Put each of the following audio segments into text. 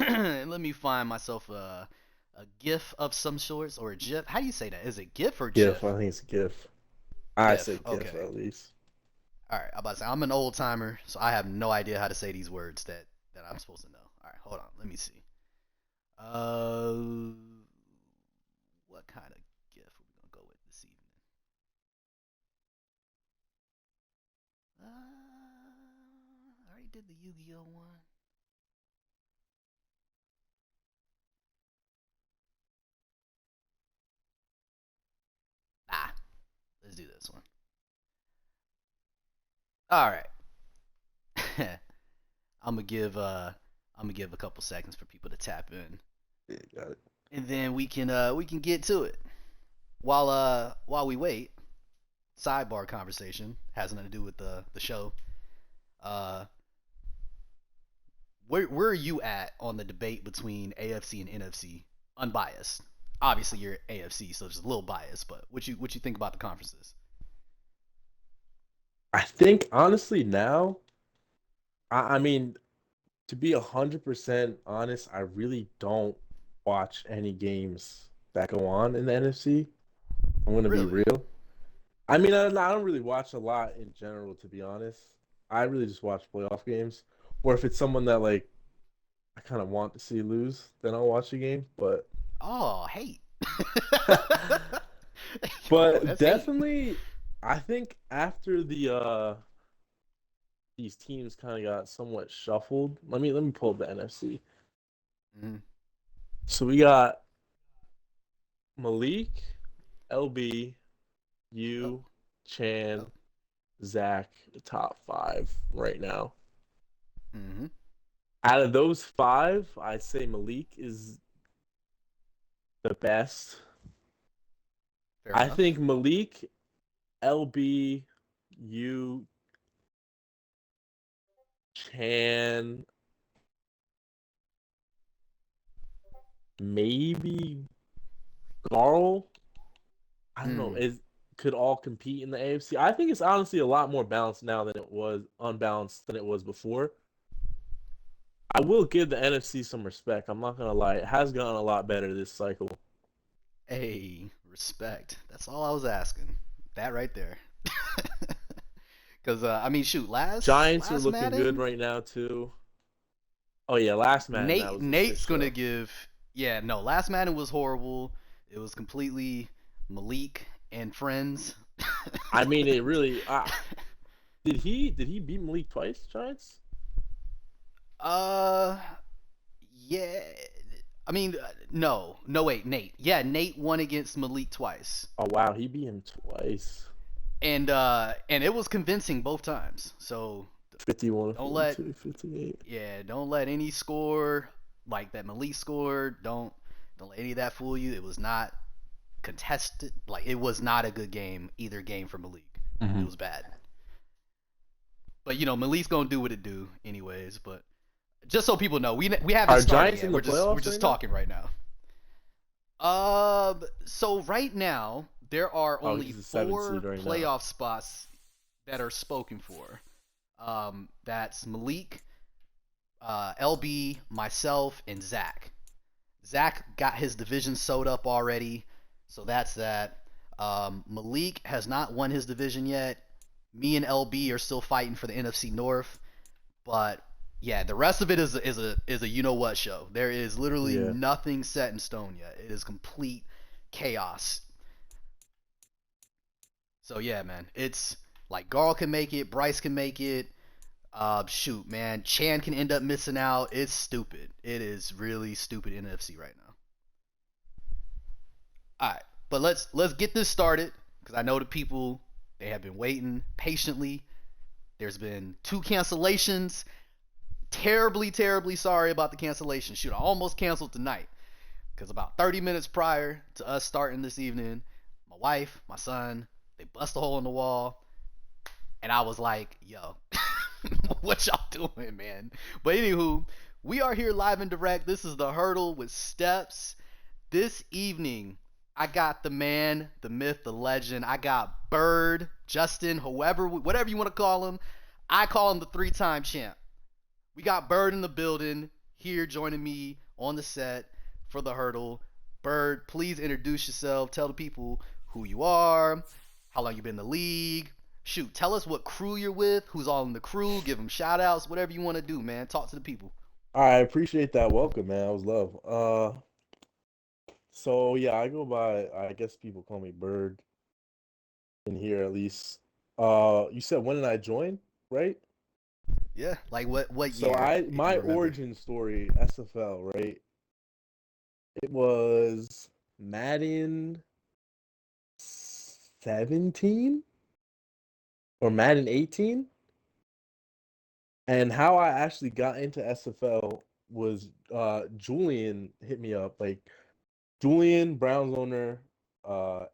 Let me find myself a GIF of some sorts or a GIF. How do you say that? Is it GIF or GIF. GIF? I think it's GIF. I GIF. say GIF Okay. at least. All right. I'm about to say I'm an old timer, so I have no idea how to say these words that I'm supposed to know. All right. Hold on. Let me see. Uh, what kind of GIF are we gonna go with this evening? I already did the Yu-Gi-Oh one. Ah, let's do this one. All right. I'm gonna give a couple seconds for people to tap in, Yeah, got it. and then we can get to it. While we wait, sidebar conversation has nothing to do with the show. Uh, where are you at on the debate between AFC and NFC? Unbiased. Obviously, you're AFC, so just a little biased. But what you think about the conferences? I think honestly now, I mean, to be 100% honest, I really don't watch any games that go on in the NFC. I'm gonna be Really? real. I mean, I don't really watch a lot in general, to be honest. I really just watch playoff games, or if it's someone that like I kind of want to see lose, then I'll watch the game. But Oh, hate. Yo, but that's hate. definitely, I think after these teams kind of got somewhat shuffled. Let me pull up the NFC. Mm-hmm. So we got Malik, LB, Yep. you, Yep. Chan, Zach, the top five right now. Mm-hmm. Out of those five, I'd say Malik is the best. Fair I enough. think Malik, LB, you, Chan, maybe Garl. I don't know. Hmm. Is could all compete in the AFC. I think it's honestly a lot more balanced now than it was unbalanced than it was before. I will give the NFC some respect. I'm not gonna lie; it has gotten a lot better this cycle. Hey, respect. That's all I was asking. That right there. Cause I mean, shoot, last Giants are last looking good Madden, right now too. Oh yeah, last Madden that Nate was a shit Nate's gonna show. give. Yeah, no, last Madden was horrible. It was completely Malik and friends. I mean, it really. Did he beat Malik twice? Giants? uh, yeah. I mean, no, no, wait, Nate. Yeah, Nate won against Malik twice, Oh wow, he beat him twice. and it was convincing both times. So 51, don't let 42, 58. yeah, don't let any score like that Malik scored. Don't let any of that fool you. It was not contested. Like it was not a good game either game for Malik. It Mm-hmm. was bad. But Malik's gonna do what it do anyways. But just so people know, we haven't Are started Giants in yet. the We're playoffs right just now? talking right now. So right now there are Oh, only he's the seventh seed four right now. playoff spots that are spoken for. That's Malik, LB, myself, and Zach. Zach got his division sewed up already, so that's that. Malik has not won his division yet. Me and LB are still fighting for the NFC North, but yeah, the rest of it is a you know what show. There is literally Yeah. nothing set in stone yet. It is complete chaos. So yeah, man, it's like Garl can make it, Bryce can make it. Shoot, man, Chan can end up missing out. It's stupid. It is really stupid NFC right now. All right, but let's get this started because I know the people they have been waiting patiently. There's been two cancellations. Terribly, terribly sorry about the cancellation. Shoot, I almost canceled tonight because about 30 minutes prior to us starting this evening, my wife, my son, they bust a hole in the wall, and I was like, "Yo, what y'all doing, man?" But anywho, we are here live and direct. This is the hurdle with steps. This evening, I got the man, the myth, the legend. I got Byrd, Justin, whoever, whatever you want to call him. I call him the three-time champ. We got Byrd in the building. here joining me on the set for the hurdle. Byrd, please introduce yourself. Tell the people who you are, how long you've been in the league. Shoot, tell us what crew you're with, who's all in the crew. Give them shout outs, whatever you want to do, man. Talk to the people. I appreciate that welcome, man. I was love. So yeah, I go by. I guess people call me Bird in here at least. You said when did I join, right? Yeah, like what So year, I if you my remember? origin story SFL, right? It was Madden 17 or Madden 18, and how I actually got into SFL was Julian hit me up like Julian, Browns owner,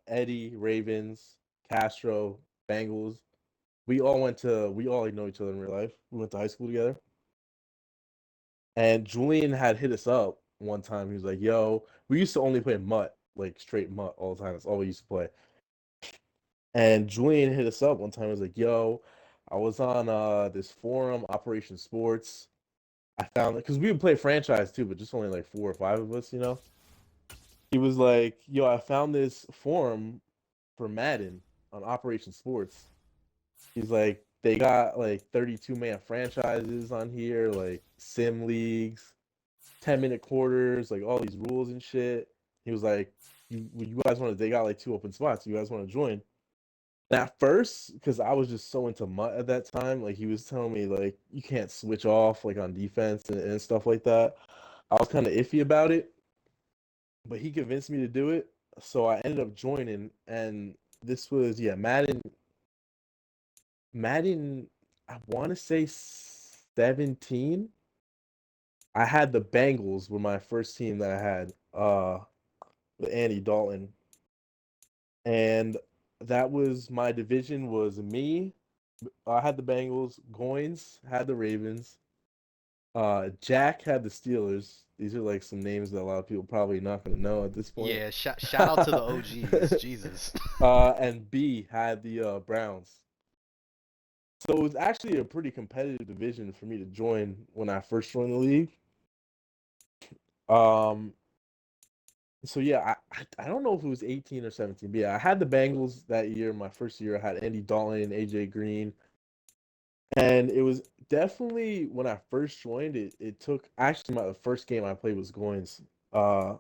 Eddie, Ravens, Castro, Bengals. We all know each other in real life. We went to high school together. And Julian had hit us up one time. He was like, yo, we used to only play Mutt, like straight Mutt all the time. That's all we used to play. And Julian hit us up one time. He was like, yo, I was on this forum, Operation Sports. I found it because we would play franchise too, but just only like four or five of us, you know. He was like, yo, I found this forum for Madden on Operation Sports. He's like, they got like 32-man franchises on here, like sim leagues, 10-minute quarters, like all these rules and shit. He was like, you guys want to, they got like two open spots. You guys want to join? And at first, because I was just so into Mutt at that time, like he was telling me like you can't switch off like on defense and stuff like that. I was kind of iffy about it, but he convinced me to do it. So I ended up joining, and this was yeah Madden. I want to say 17. I had the Bengals were my first team that I had. With Andy Dalton, and that was my division was me. I had the Bengals. Goins had the Ravens. Jack had the Steelers. These are like some names that a lot of people probably not going to know at this point. Yeah, shout out to the OGs. Jesus. And B had the Browns. So it was actually a pretty competitive division for me to join when I first joined the league. Um, so yeah, I don't know if it was 18 or 17, but yeah, I had the Bengals that year. My first year, I had Andy Dalton, AJ Green, and it was definitely when I first joined it. It took actually my the first game I played was Goins. Uh,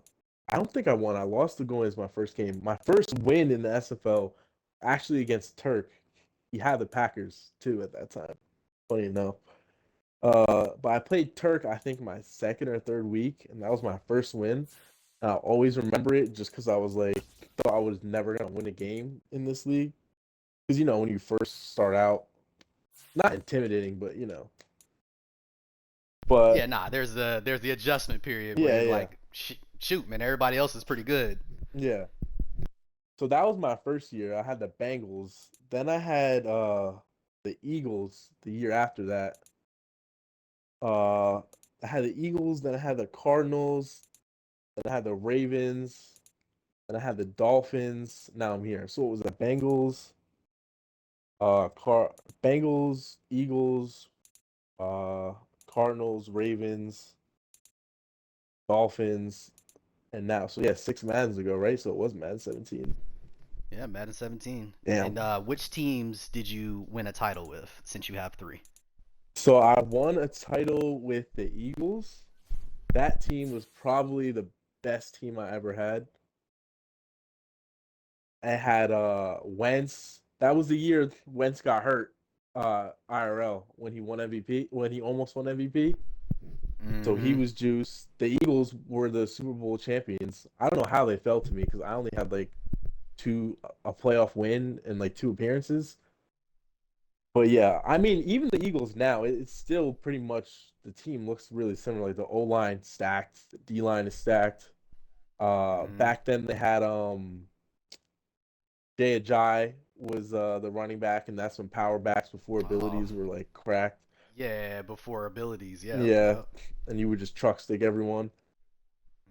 I don't think I won. I lost to Goins my first game. My first win in the SFL, actually against Turk. He had the Packers too at that time. Funny enough. But I played Turk, I think my second or third week, and that was my first win. I'll always remember it just because I was like, thought I was never gonna win a game in this league. Because when you first start out, not intimidating, but Yeah, But nah. There's the adjustment period where yeah, you're yeah, like, shoot, man. Everybody else is pretty good. yeah. So that was my first year. I had the Bengals. Then I had the Eagles the year after that. Uh, I had the Eagles. Then I had the Cardinals. Then I had the Ravens. Then I had the Dolphins. Now I'm here. So it was the Bengals, Bengals, Eagles, uh, Cardinals, Ravens, Dolphins, and now so yeah, 6 Maddens ago, right? So it was Madden 17. Yeah, Madden 17. Damn. And which teams did you win a title with? Since you have three. So I won a title with the Eagles. That team was probably the best team I ever had. I had Wentz. That was the year Wentz got hurt. IRL when he won MVP, when he almost won MVP. So he Mm-hmm. was juiced. The Eagles were the Super Bowl champions. I don't know how they fell to me because I only had like two a playoff win and like two appearances. But yeah, I mean, even the Eagles now, it's still pretty much the team looks really similar. Like the O line stacked, the D line is stacked. Mm-hmm. Back then they had Jay Ajayi was the running back, and that's when power backs before Oh, abilities were like cracked. yeah. Before abilities. Yep. Yeah, Yep. and you would just truck stick everyone.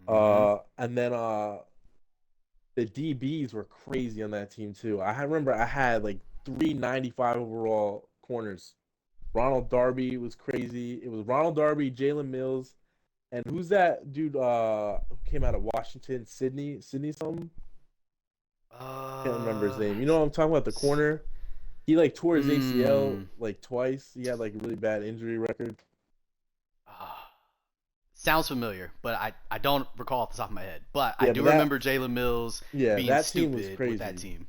Mm-hmm. And then the DBs were crazy on that team too. I remember I had like 395 overall corners. Ronald Darby was crazy. It was Ronald Darby, Jalen Mills, And who's that dude? Who came out of Washington? Sydney something. Can't remember his Uh, name. You know what I'm talking about? The corner. He like tore his ACL mm, like twice. He had like a really bad injury record. uh, sounds familiar, but I don't recall off the top of my head. But I Yeah, but do remember Jalen Mills being that team was stupid with that crazy. team.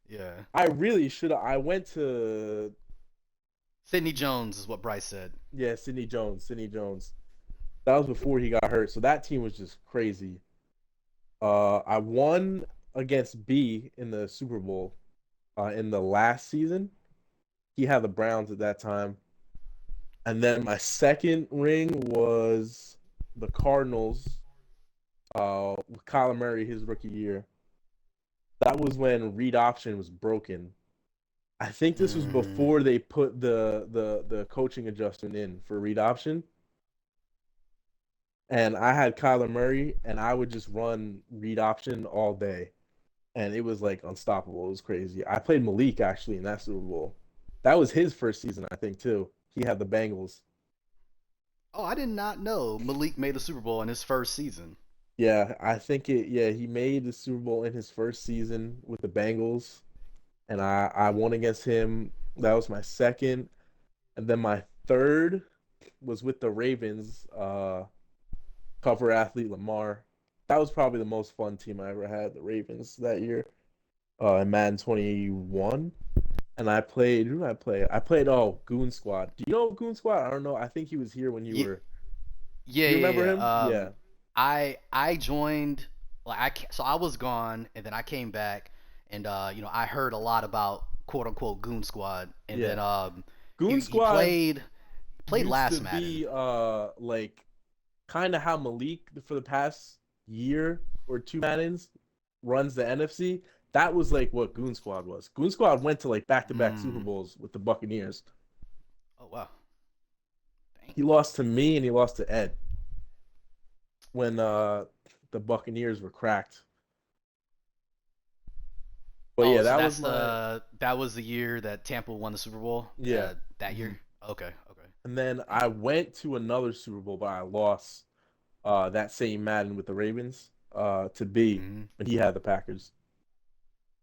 Yeah. I really should have. I went to Sidney Jones is what Bryce said. yeah, Sidney Jones. Sidney Jones. That was before he got hurt. So that team was just crazy. I won against B in the Super Bowl in the last season. He had the Browns at that time. And then my second ring was the Cardinals with Kyler Murray his rookie year. That was when read option was broken. I think this was Mm. before they put the coaching adjustment in for read option. And I had Kyler Murray, and I would just run read option all day, and it was like unstoppable. It was crazy. I played Malik actually in that Super Bowl. That was his first season, I think, too. He had the Bengals. Oh, I did not know Malik made the Super Bowl in his first season. Yeah, I think it. Yeah, he made the Super Bowl in his first season with the Bengals, and I won against him. That was my second, and then my third was with the Ravens. Cover athlete Lamar. That was probably the most fun team I ever had. The Ravens that year. In Madden 21. And I played. Who did I play? I played Goon Squad. Do you know Goon Squad? I don't know. I think he was here when you Yeah, were. yeah, You yeah, remember him? yeah. Yeah. I joined like so I was gone and then I came back and I heard a lot about quote unquote Goon Squad and Yeah. then Goon he Squad played used to last Madden. be like kind of how Malik for the past year or two Maddens runs the NFC. That was like what Goon Squad was. Goon Squad went to like back-to-back Super Mm. Bowls with the Buccaneers. Oh wow. Dang. He lost to me and he lost to Ed when the Buccaneers were cracked. But Oh, yeah, so that was my that was the year that Tampa won the Super Bowl. yeah. That Mm-hmm. year. Okay, okay. And then Dang. I went to another Super Bowl, but I lost that same Madden with the Ravens to B, Hmm. and he had the Packers.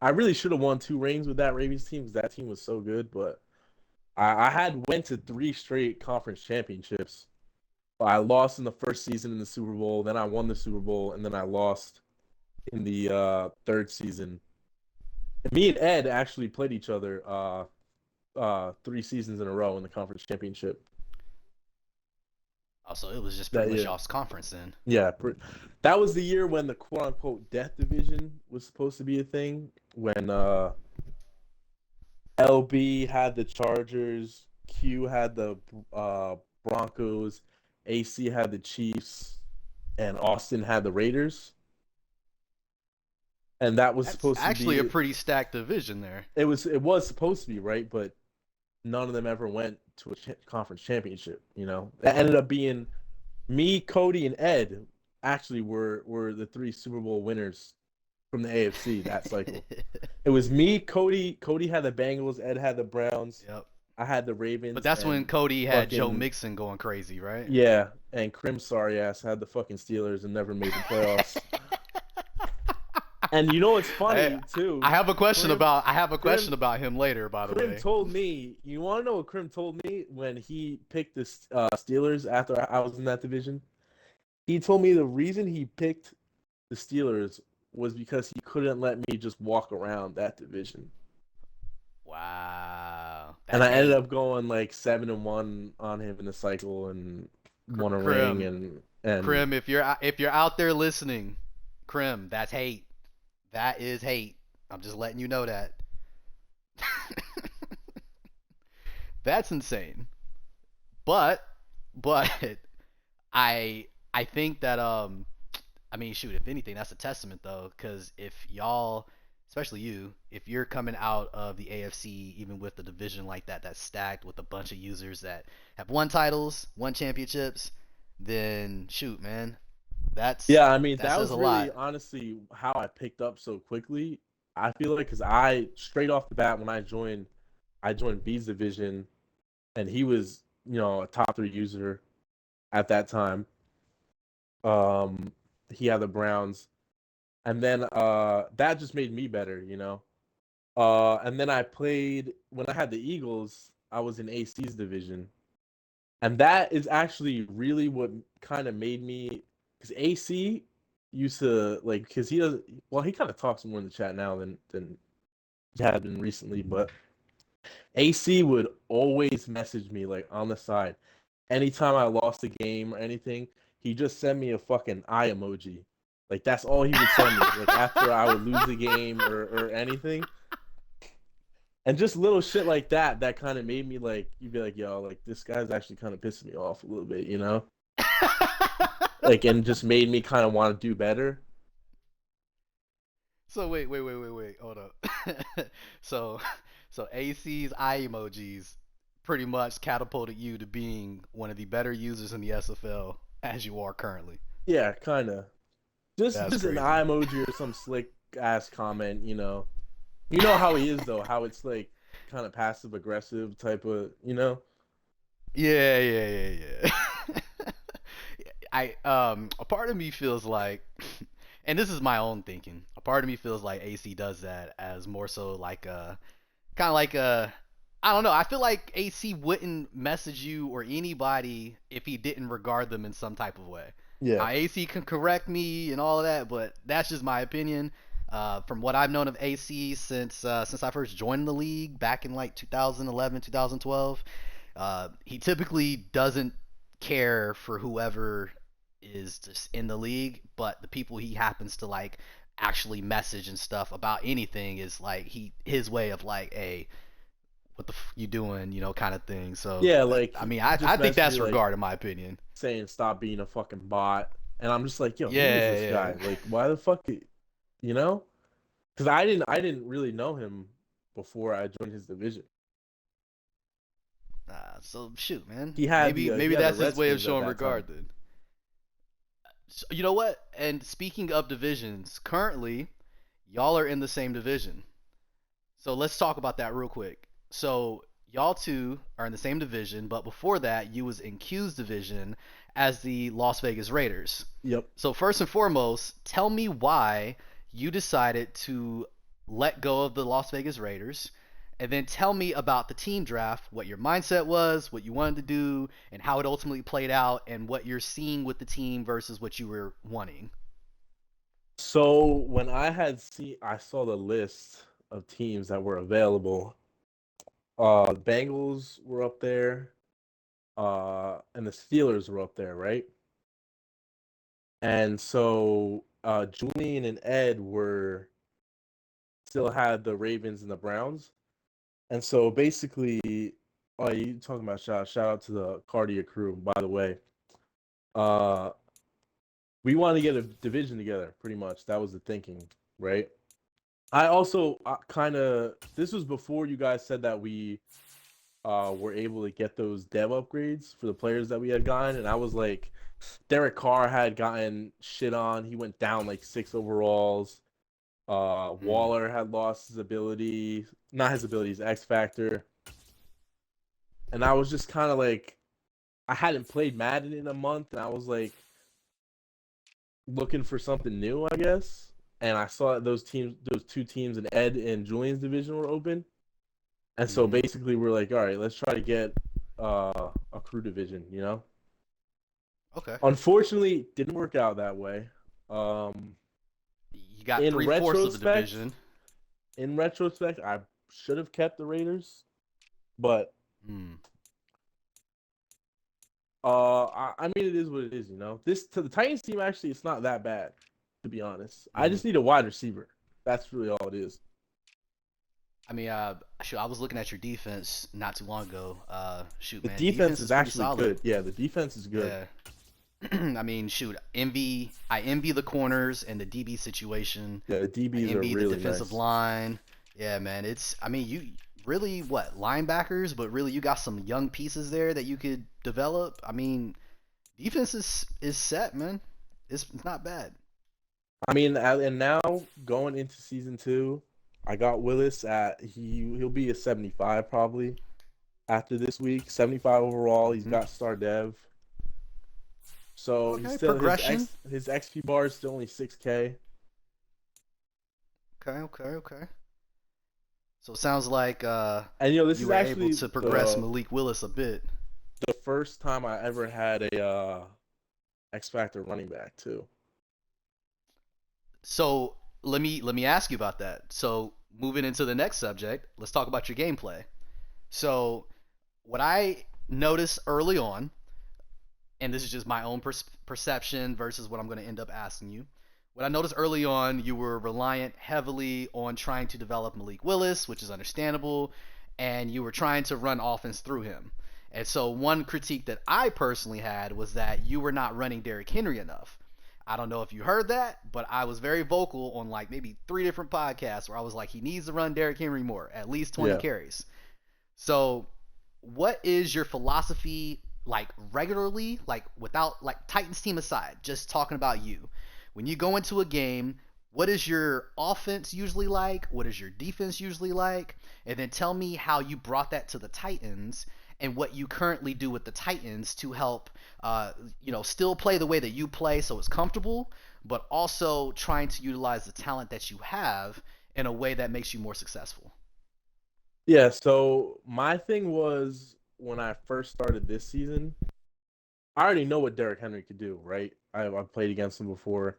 I really should have won two rings with that Ravens team because that team was so good, but I had went to three straight conference championships. I lost in the first season in the Super Bowl, then I won the Super Bowl, and then I lost in the third season. And me and Ed actually played each other three seasons in a row in the conference championship Oh, so it was just pretty that much year. y'all's conference then. Yeah, that was the year when the quote unquote death division was supposed to be a thing. When LB had the Chargers, Q had the Broncos, AC had the Chiefs, and Austin had the Raiders. And that was That's supposed to actually a be pretty stacked division there. it was supposed to be right, but none of them ever went to a conference championship. That ended up being me, Cody, and Ed. Actually, were the three Super Bowl winners from the AFC that cycle. It was me, Cody. Cody had the Bengals. Ed had the Browns. Yep. I had the But Ravens, that's when and Cody had Joe fucking Mixon going crazy, right? yeah, and Krim sorry ass had the fucking Steelers and never made the playoffs. And you know what's I funny I too? have a question Krim, about Krim, him later, by the Krim way. told me. You want to know what Krim told me when he picked the Steelers after I was in that division? He told me the reason he picked the Steelers was because he couldn't let me just walk around that division. Wow, And that's I ended hate. up going like 7-1 on him in the cycle and won a ring Krim, and Krim, if you're out there listening, Krim, that's hate. That is hate. I'm just letting you know that. That's insane. But but I think that I mean shoot, if anything, that's a testament though, because if y'all, especially you, if you're coming out of the AFC even with the division like that that's stacked with a bunch of users that have won titles, won championships, then shoot, man, that's yeah, I mean that that says was a really lot. honestly how I picked up so quickly. I feel like because I straight off the bat when I joined B's division and he was a top three user at that time. Um, he had the Browns, and then that just made me better, you know. And then I played when I had the Eagles. I was in AC's division, and that is actually really what kind of made me, because AC used to like, because he does, well, he kind of talks more in the chat now than he had been recently, but AC would always message me like on the side. Anytime I lost a game or anything, he just sent me a fucking eye emoji. Like that's all he would send me. Like after I would lose a game or anything. And just little shit like that that kind of made me like, you'd be like, yo, like this guy's actually kind of pissing me off a little bit, you know? Like, and just made me kind of want to do better. So wait. Hold up. so so AC's eye emojis pretty much catapulted you to being one of the better users in the SFL as you are currently. Yeah, kind of. That's Just an eye crazy. emoji or some slick ass comment, you know. You know how he is though, how it's like kind of passive aggressive type of, you know? Yeah. A part of me feels like and this is my own thinking. A part of me feels like AC does that as more so like a kind of like a I don't know. I feel like AC wouldn't message you or anybody if he didn't regard them in some type of way. Yeah. AC can correct me and all of that, but that's just my opinion. From what I've known of AC since I first joined the league back in like 2011, 2012, he typically doesn't care for whoever is just in the league, but the people he happens to like actually message and stuff about anything is like his way of like, hey, what the you doing, kind of thing. So Yeah, like I mean, he I just think messaged that's me like regard in my opinion. saying stop being a fucking bot. And I'm just like, yo, who is Yeah, this guy? yeah. Like why the fuck, you know? Cuz I didn't really know him before I joined his division. So shoot, man. He had Maybe the he maybe had the that's his way of Redskins at showing that time. regard then. So, you know what? And speaking of divisions, currently y'all are in the same division. So let's talk about that real quick. So y'all two are in the same division, but before that, you was in Q's division as the Las Vegas Raiders. Yep. So first and foremost, tell me why you decided to let go of the Las Vegas Raiders, and then tell me about the team draft, what your mindset was, what you wanted to do, and how it ultimately played out, and what you're seeing with the team versus what you were wanting. So when I saw the list of teams that were available. Bengals were up there, and the Steelers were up there, right? And so Julian and Ed were still had the Ravens and the Browns. And so basically, oh, you talking about shout out to the Cardia crew, by the way. Uh, we wanted to get a division together, pretty much. That was the thinking, right? I also kind of, this was before you guys said that we were able to get those dev upgrades for the players that we had gotten, and I was like, Derek Carr had gotten shit on. He went down like 6 overalls. Mm. Waller had lost his ability, not his ability, his X factor, and I was just kind of like, I hadn't played Madden in a month, and I was like looking for something new, I guess. And I saw that those two teams in Ed and Julian's division were open. And so Mm-hmm. basically, we're like, all right, let's try to get a crew division, you know? Okay. Unfortunately, didn't work out that way. Um, You got in 3/4 of the retrospect, division. I should have kept the Raiders, but Mm. I mean, it is what it is, you know. This to the Titans team, actually, it's not that bad, to be honest. I Mm-hmm. just need a wide receiver. That's really all it is. I mean, shoot, I was looking at your defense not too long ago. Shoot, The man, defense defense is is pretty actually solid. good. Yeah, the defense is good. Yeah. I mean, shoot, I envy the corners and the DB situation. Yeah, the I DBs are envy the really defensive nice. line. Yeah, man, I mean, you really what linebackers, but really you got some young pieces there that you could develop. I mean, defense is set, man. It's not bad. I mean, and now going into season 2, I got Willis at he'll be a 75 probably after this week. 75 overall. He's Hmm. got star dev. So he's Okay, still progression. his XP bar is still only 6K. Okay, okay, okay. So it sounds like And this you is were able actually to progress the Malik Willis a bit. first time I ever had a X Factor running back too. So let me ask you about that. So moving into the next subject, let's talk about your gameplay. So what I noticed early on, and this is just my own perception versus what I'm going to end up asking you. What I noticed early on, you were reliant heavily on trying to develop Malik Willis, which is understandable, and you were trying to run offense through him. And so one critique that I personally had was that you were not running Derrick Henry enough. I don't know if you heard that, but I was very vocal on like maybe 3 different podcasts where I was like, he needs to run Derrick Henry more, at least 20 Yeah. carries. So, what is your philosophy like regularly, like without like Titans team aside, just talking about you? When you go into a game, what is your offense usually like? What is your defense usually like? And then tell me how you brought that to the Titans and what you currently do with the Titans to help, still play the way that you play so it's comfortable, but also trying to utilize the talent that you have in a way that makes you more successful. Yeah, so my thing was when I first started this season, I already know what Derrick Henry could do, right? I've played against him before.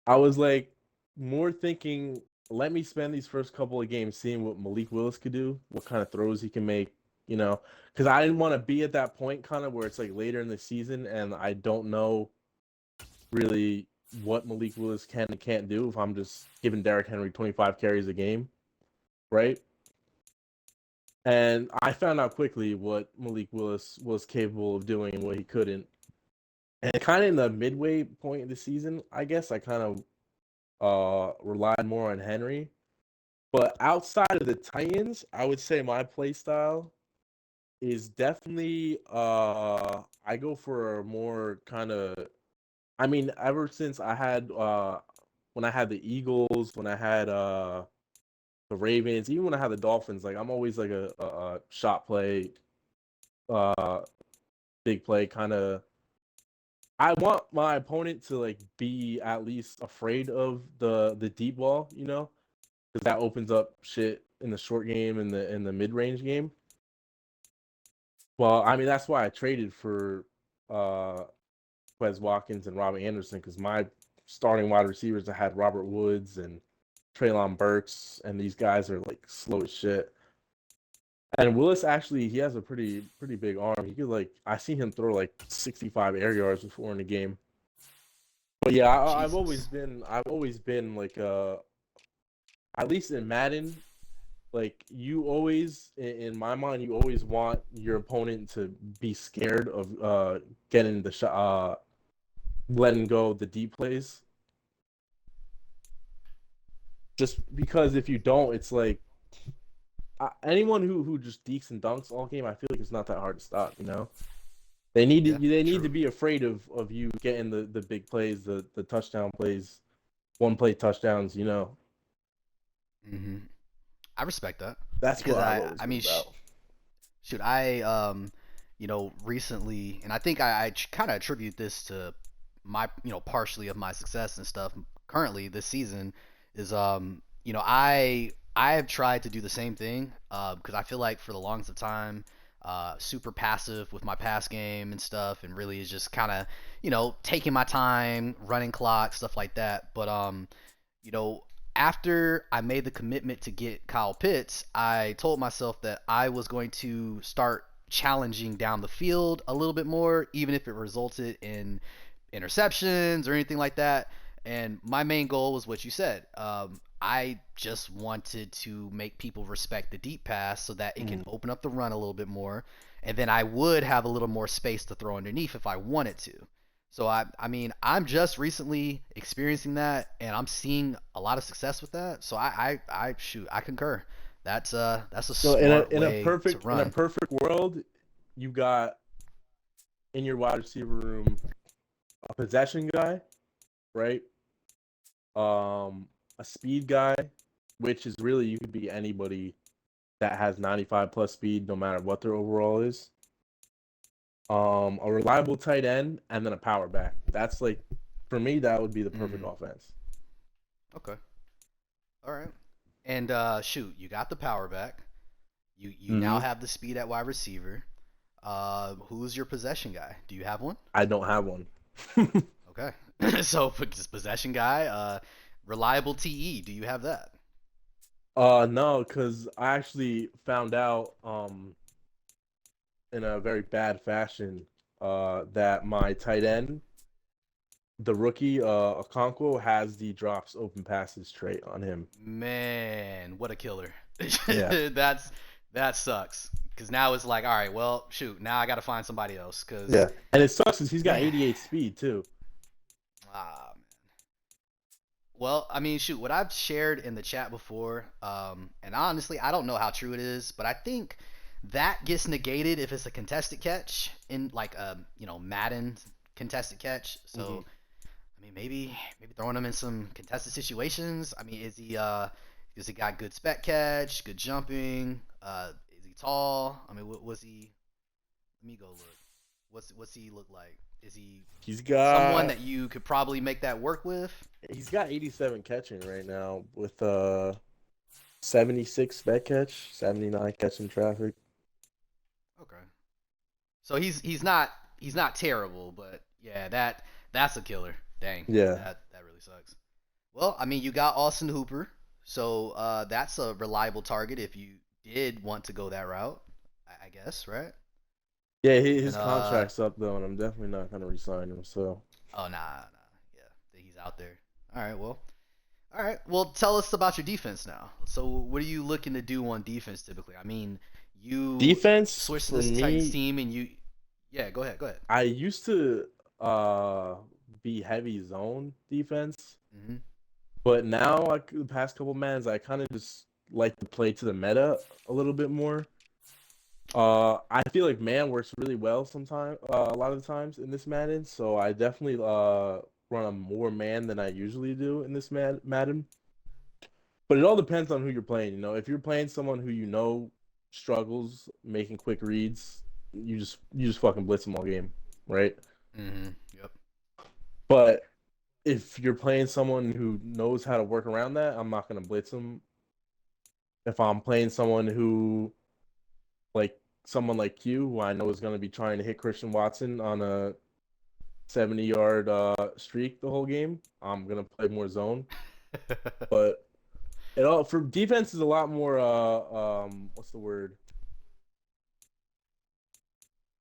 I was like more thinking, let me spend these first couple of games seeing what Malik Willis could do, what kind of throws he can make, because I didn't want to be at that point kind of where it's like later in the season and I don't know really what Malik Willis can and can't do if I'm just giving Derrick Henry 25 carries a game, right? And I found out quickly what Malik Willis was capable of doing and what he couldn't. And kind of in the midway point of the season, I guess I kind of relied more on Henry. But outside of the Titans, I would say my play style is definitely I go for a more kind of I mean, ever since I had when I had the Eagles, when I had the Ravens, even when I had the Dolphins, like I'm always like a shot play, uh big play kind of. I want my opponent to like be at least afraid of the deep ball, because that opens up shit in the short game and the mid range game. Well, I mean that's why I traded for uh Quez Watkins and Robert Anderson because my starting wide receivers I had Robert Woods and Traylon Burks, and these guys are like slow as shit. And Willis actually he has a pretty big arm. He could like I seen him throw like 65 air yards before in the game. But yeah, Jesus. I've always been like at least in Madden, like you always in my mind you always want your opponent to be scared of getting the shot letting go the deep plays. Just because if you don't, it's like anyone who just dekes and dunks all game, I feel like it's not that hard to stop. Yeah, They need to true. be afraid of you getting the big plays, the touchdown plays, one play touchdowns. Hmm. I respect that That's because what I've I always I been mean, about. shoot, I recently, and I think I kind of attribute this to my partially of my success and stuff currently this season is I have tried to do the same thing because I feel like for the longest of time super passive with my pass game and stuff and really is just kind of taking my time running clock stuff like that but you know, after I made the commitment to get Kyle Pitts, I told myself that I was going to start challenging down the field a little bit more, even if it resulted in interceptions or anything like that. And my main goal was what you said. I just wanted to make people respect the deep pass so that it can Mm. open up the run a little bit more. And then I would have a little more space to throw underneath if I wanted to. So I mean I'm just recently experiencing that and I'm seeing a lot of success with that. So I shoot I concur. That's a So in smart a way to perfect run. world, you got in your wide receiver room a possession guy, right? A speed guy, which is really you could be anybody that has 95 plus speed, no matter what their overall is. a reliable tight end, and then a power back. That's like, for me, that would be the perfect Mm, offense. okay. All right. And shoot, you got the power back. You now Hmm. have the speed at wide receiver. Who's your possession guy? Do you have one? I don't have one. Okay. So just possession guy, reliable TE. Do you have that? No, because I actually found out in a very bad fashion that my tight end, the rookie Okonkwo, has the drops open passes trait on him. Man, what a killer. Yeah, That's that sucks. Cause now it's like, all right, well, shoot, now I got to find somebody else. Cause yeah, and it sucks because he's got man, 88 speed too. ah, well, I mean, shoot, what I've shared in the chat before, and honestly, I don't know how true it is, but I think that gets negated if it's a contested catch in like a Madden contested catch. Hmm. So I mean, maybe throwing him in some contested situations. I mean, is he got good spec catch, good jumping? Is he tall? I mean, what was he? Let me go look. What's he look like? Is he He's someone got that you could probably make that work with? he's got 87 catching right now with 76 spec catch, 79 catching traffic. Okay. So he's not terrible, but yeah, that's a killer. Dang, Yeah, that really sucks. Well, I mean, you got Austin Hooper, so that's a reliable target if you did want to go that route, I guess, right? yeah. And then His contract's up though, and I'm definitely not gonna resign him. So oh nah, yeah, he's out there. All right. Well, tell us about your defense now. So, what are you looking to do on defense typically? I mean, you defense switched to for this Titans me, team, and yeah, go ahead, go ahead. I used to uh be heavy zone defense, Hmm. but now like the past couple months, I kind of just like to play to the meta a little bit more. I feel like man works really well sometimes, a lot of the times in this Madden. So I definitely run a more man than I usually do in this Madden. But it all depends on who you're playing. You know, if you're playing someone who you know struggles making quick reads, you just fucking blitz them all game, right? Yep. But if you're playing someone who knows how to work around that, I'm not gonna blitz them. If I'm playing someone who like someone like Q, who I know is gonna be trying to hit Christian Watson on a 70-yard streak the whole game, I'm gonna play more zone. But it all for defense is a lot more what's the word?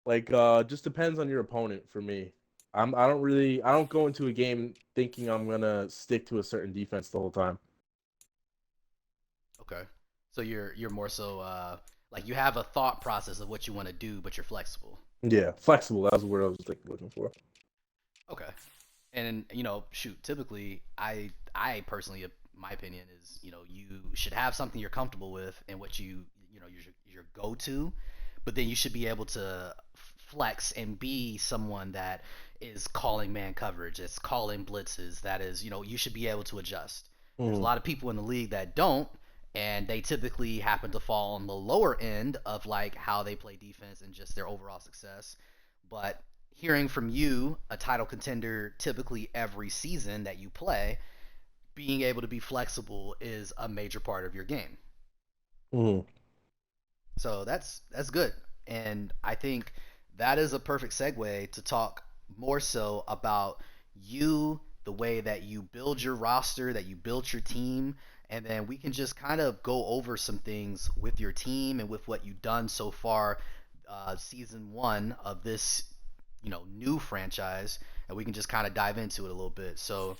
Like just depends on your opponent for me. I don't go into a game thinking I'm gonna stick to a certain defense the whole time. Okay. So you're more so like you have a thought process of what you want to do, but you're flexible. Yeah, flexible. That was the word I was looking for. Okay. And shoot, typically I personally my opinion is, you should have something you're comfortable with and what your go-to, but then you should be able to flex and be someone that is calling man coverage, that's calling blitzes, that is, you should be able to adjust. There's a Mm, lot of people in the league that don't, and they typically happen to fall on the lower end of like how they play defense and just their overall success. But hearing from you, a title contender typically every season that you play, being able to be flexible is a major part of your game. mm, So that's good. And I think that is a perfect segue to talk more so about you, the way that you build your roster, that you build your team, and then we can just kind of go over some things with your team and with what you've done so far, season one of this, new franchise, and we can just kind of dive into it a little bit. So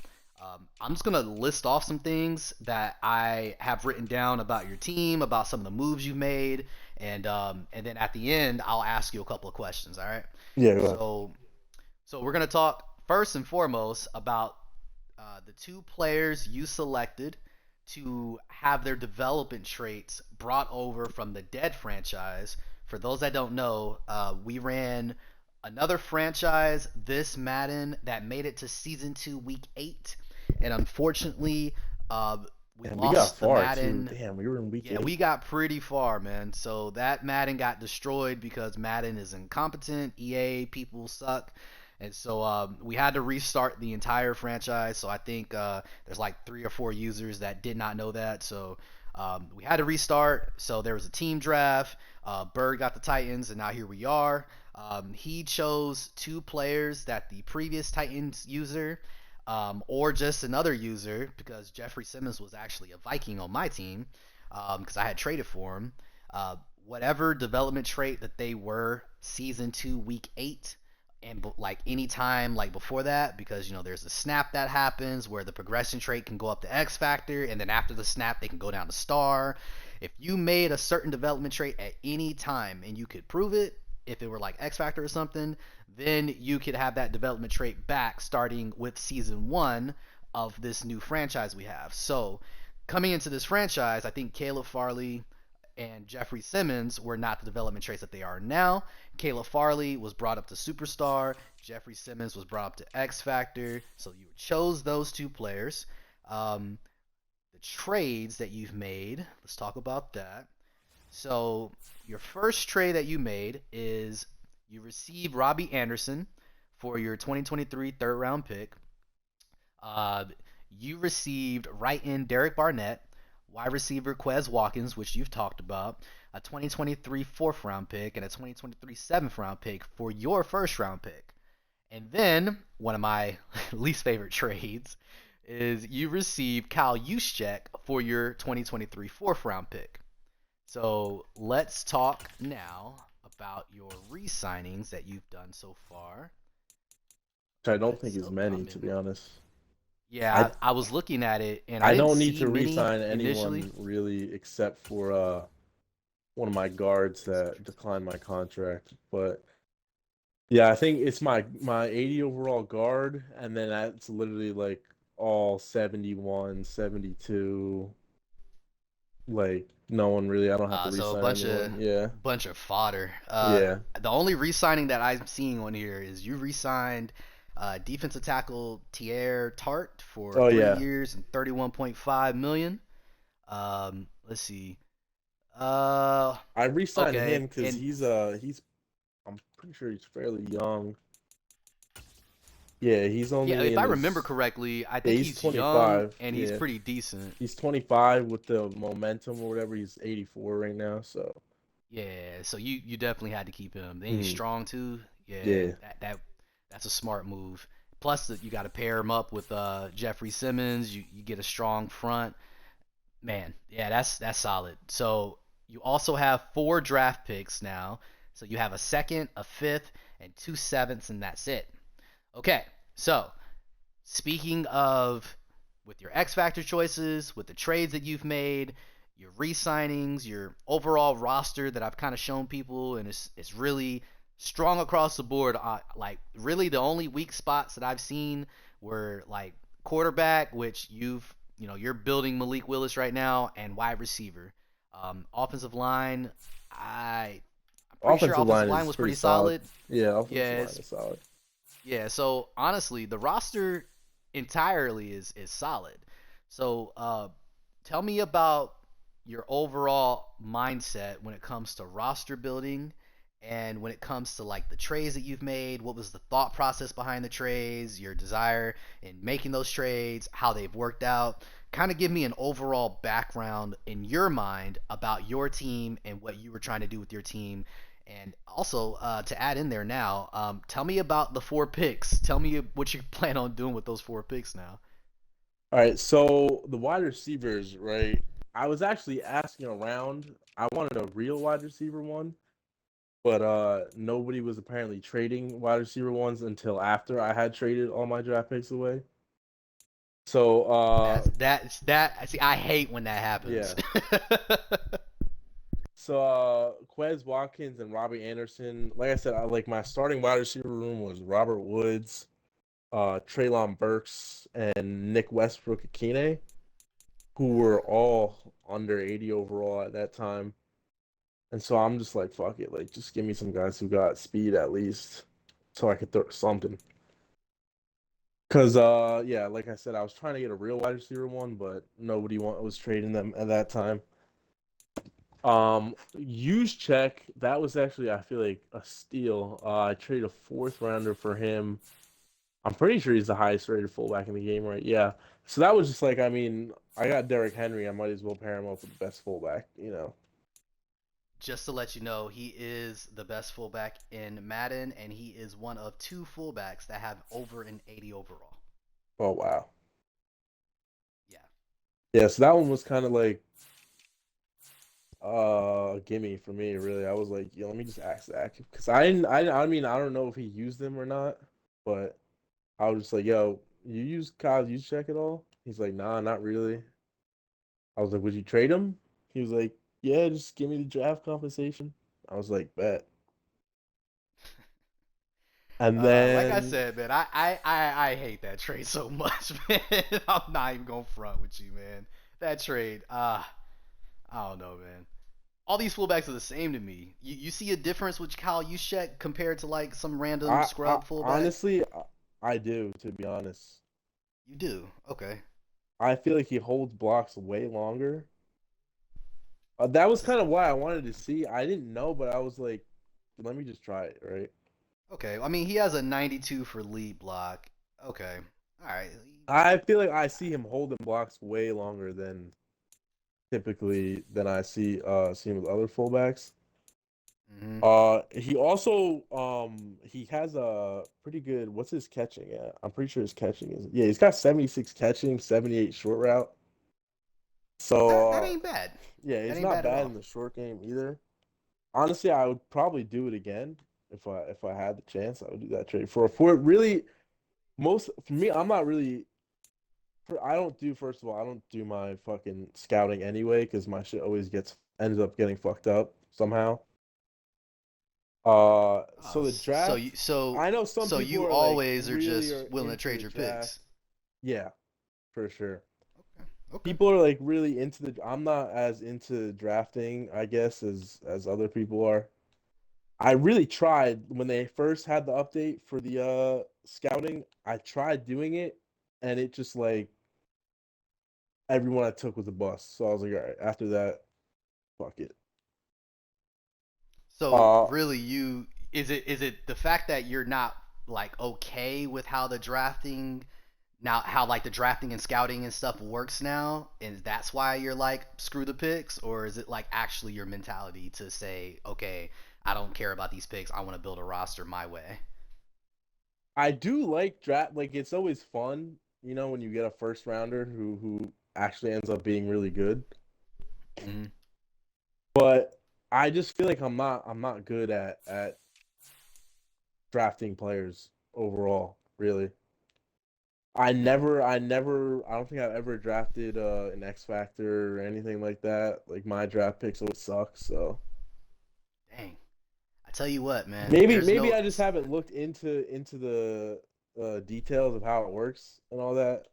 I'm just gonna list off some things that I have written down about your team, about some of the moves you've made, and then at the end I'll ask you a couple of questions. All right. yeah, go ahead. So we're gonna talk first and foremost about the two players you selected to have their development traits brought over from the Dead franchise. For those that don't know, we ran another franchise this Madden that made it to season 2, week 8, and unfortunately, uh, we And we got lost the far too. Madden. Damn, we were in week Yeah, we 8. got pretty far, man. So that Madden got destroyed because Madden is incompetent. EA people suck. And so we had to restart the entire franchise. So I think there's like 3 or 4 users that did not know that. So we had to restart. So there was a team draft. Byrd got the Titans, and now here we are. He chose 2 players that the previous Titans user, or just another user, because Jeffrey Simmons was actually a Viking on my team, because I had traded for him. Uh, Whatever development trait that they were, season 2, week 8, and like any time like before that, because there's a snap that happens where the progression trait can go up to X Factor, and then after the snap they can go down to Star. If you made a certain development trait at any time and you could prove it, if it were like X Factor or something, then you could have that development trait back starting with season 1 of this new franchise we have. So coming into this franchise, I think Caleb Farley and Jeffrey Simmons were not the development traits that they are now. Caleb Farley was brought up to Superstar. Jeffrey Simmons was brought up to X Factor. So you chose those 2 players. The trades that you've made, let's talk about that. So your first trade that you made is you received Robbie Anderson for your 2023 third round pick. Uh, you received right end Derek Barnett, wide receiver Quez Watkins, which you've talked about, a 2023 fourth round pick, and a 2023 seventh round pick for your first round pick. And then, one of my least favorite trades is you received Kyle Juszczyk for your 2023 fourth round pick. So let's talk now about your re-signings that you've done so far. Which I don't think Let's. is Oh, many, I'm to in. be honest. I Yeah, I was looking at it and I I didn't don't need see to many re-sign initially. anyone really except for one of my guards that declined my contract. But yeah, I think it's my 80 overall guard, and then that's literally like all 71, 72. Like no one really. I don't have to So a re-sign anyone. Yeah, bunch of fodder. yeah. The only re-signing that I'm seeing on here is you re-signed defensive tackle Tier Tart for Oh 3 yeah. years and 31.5 million. Let's see. I re-signed Okay, him because and he's I'm pretty sure he's fairly young. Yeah, he's yeah, only if in I remember his correctly, I yeah, think he's he's young 25. and he's Yeah. pretty decent. He's 25 with the momentum or whatever. He's 84 right now, so Yeah, so you definitely had to keep him. Then he's mm, strong too. Yeah, yeah. that's a smart move. Plus, you got to pair him up with Jeffrey Simmons. You get a strong front. Man, yeah, that's solid. So you also have 4 draft picks now. So you have a second, a fifth, and 2 sevenths, and that's it. Okay, so speaking of with your X Factor choices, with the trades that you've made, your re-signings, your overall roster that I've kind of shown people, and it's really strong across the board. Like really, the only weak spots that I've seen were like quarterback, which you're building Malik Willis right now, and wide receiver. Offensive line, I'm pretty sure Offensive offensive line line is was pretty pretty solid. solid. Yeah, offensive Yeah, line is solid. yeah, so honestly, the roster entirely is solid. So tell me about your overall mindset when it comes to roster building and when it comes to like the trades that you've made. What was the thought process behind the trades, your desire in making those trades, how they've worked out? Kind of give me an overall background in your mind about your team and what you were trying to do with your team, and also, to add in there now, tell me about the 4 picks. Tell me what you plan on doing with those 4 picks now. All right, so the wide receivers, right? I was actually asking around. I wanted a real wide receiver one, but nobody was apparently trading wide receiver ones until after I had traded all my draft picks away. So That. See, I hate when that happens. yeah. So Quez Watkins and Robbie Anderson. Like I said, like my starting wide receiver room was Robert Woods, Traylon Burks, and Nick Westbrook Akine, who were all under 80 overall at that time. And so I'm just like, fuck it, like just give me some guys who got speed at least, so I could throw something. Cause yeah, like I said, I was trying to get a real wide receiver one, but nobody was trading them at that time. Use check. That was actually, I feel like, a steal. I traded a fourth rounder for him. I'm pretty sure he's the highest rated fullback in the game, right? Yeah. So that was just like, I mean, I got Derrick Henry. I might as well pair him up with the best fullback, you know. Just to let you know, he is the best fullback in Madden, and he is one of two fullbacks that have over an 80 overall. Oh wow. Yeah. Yeah, so that one was kind of like gimme for me, really. I was like, yo, let me just ask Zach because I mean, I don't know if he used them or not, but I was just like, yo, you use Kyle use check at all? He's like, nah, not really. I was like, would you trade him? He was like, yeah, just give me the draft compensation. I was like, bet. And Like I then said, man, I hate that trade so much, man. I'm not even gonna front with you, man. That trade, I don't know, man. All these fullbacks are the same to me. You see a difference with Kyle Juszczyk compared to like some random I scrub fullback? honestly I do, to be honest. You do. Okay. I feel like he holds blocks way longer. That was This- kind of why I wanted to see. I didn't know, but I was like, let me just try it, right? Okay. I mean, he has a 92 for lead block. Okay. All right. I feel like I see him holding blocks way longer than typically than I see him with other fullbacks. Mm-hmm. He also he has a pretty good what's his catching at? I'm pretty sure his catching is yeah, he's got 76 catching, 78 short route. So That ain't bad. yeah, That it's ain't not bad at bad all. in the short game either. Honestly, I would probably do it again if I had the chance. I would do that trade for really most for me. I'm not really I don't do first of all. I don't do my fucking scouting anyway because my shit always gets ends up getting fucked up somehow. So Oh, the so draft. you so I know some so people you are like always are really just are willing to into trade the your draft. picks. Yeah, for sure. Okay. Okay. People are like really into the. I'm not as into drafting, I guess, as other people are. I really tried when they first had the update for the scouting. I tried doing it, and it just like everyone I took was a bust. So I was like, all right, after that, fuck it. So Uh, really, you is it the fact that you're not like okay with how the drafting now how like the drafting and scouting and stuff works now, and that's why you're like screw the picks, or is it like actually your mentality to say okay, I don't care about these picks, I want to build a roster my way. I do like draft. Like it's always fun, you know, when you get a first rounder who actually ends up being really good. Mm-hmm. But I just feel like I'm not good at drafting players overall, really. I don't think I've ever drafted an X Factor or anything like that. Like my draft picks always suck, so Dang, I tell you what, man, maybe I just haven't looked into the details of how it works and all that.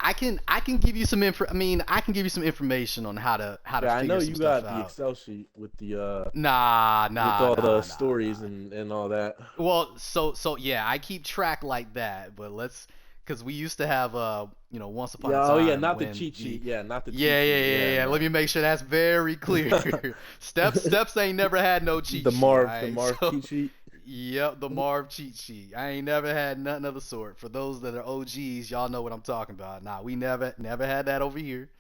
I can give you some info. I mean, I can give you some information on how to Yeah, I know figure some you stuff got the out. Excel sheet Nah, with nah, all the nah, nah, stories nah. and all that. Well, so yeah, I keep track like that, but let's because we used to have once upon a Yeah, oh yeah, time not the when cheat the sheet. Yeah, not the cheat yeah, yeah, sheet. yeah, Yeah, yeah. Let no. me make sure that's very clear. Steps ain't never had no cheat sheet, all The right? Marv So cheat sheet. yep, the Marv cheat sheet. I ain't never had nothing of the sort. For those that are OGs, y'all know what I'm talking about. Nah, we never had that over here.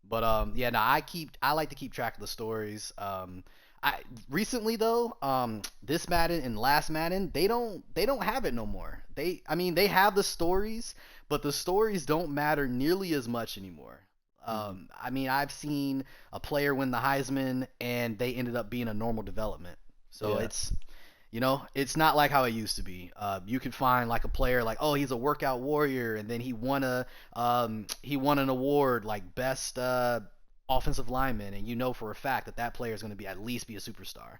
But yeah, no, I like to keep track of the stories. I recently though, this Madden and last Madden, they don't have it no more. I mean they have the stories, but the stories don't matter nearly as much anymore. Mhm. I mean I've seen a player win the Heisman and they ended up being a normal development. So Yeah. it's not like how it used to be. You could find like a player like, oh, he's a workout warrior, and then he won an award like best offensive lineman, and you know for a fact that that player is going to be at least be a superstar.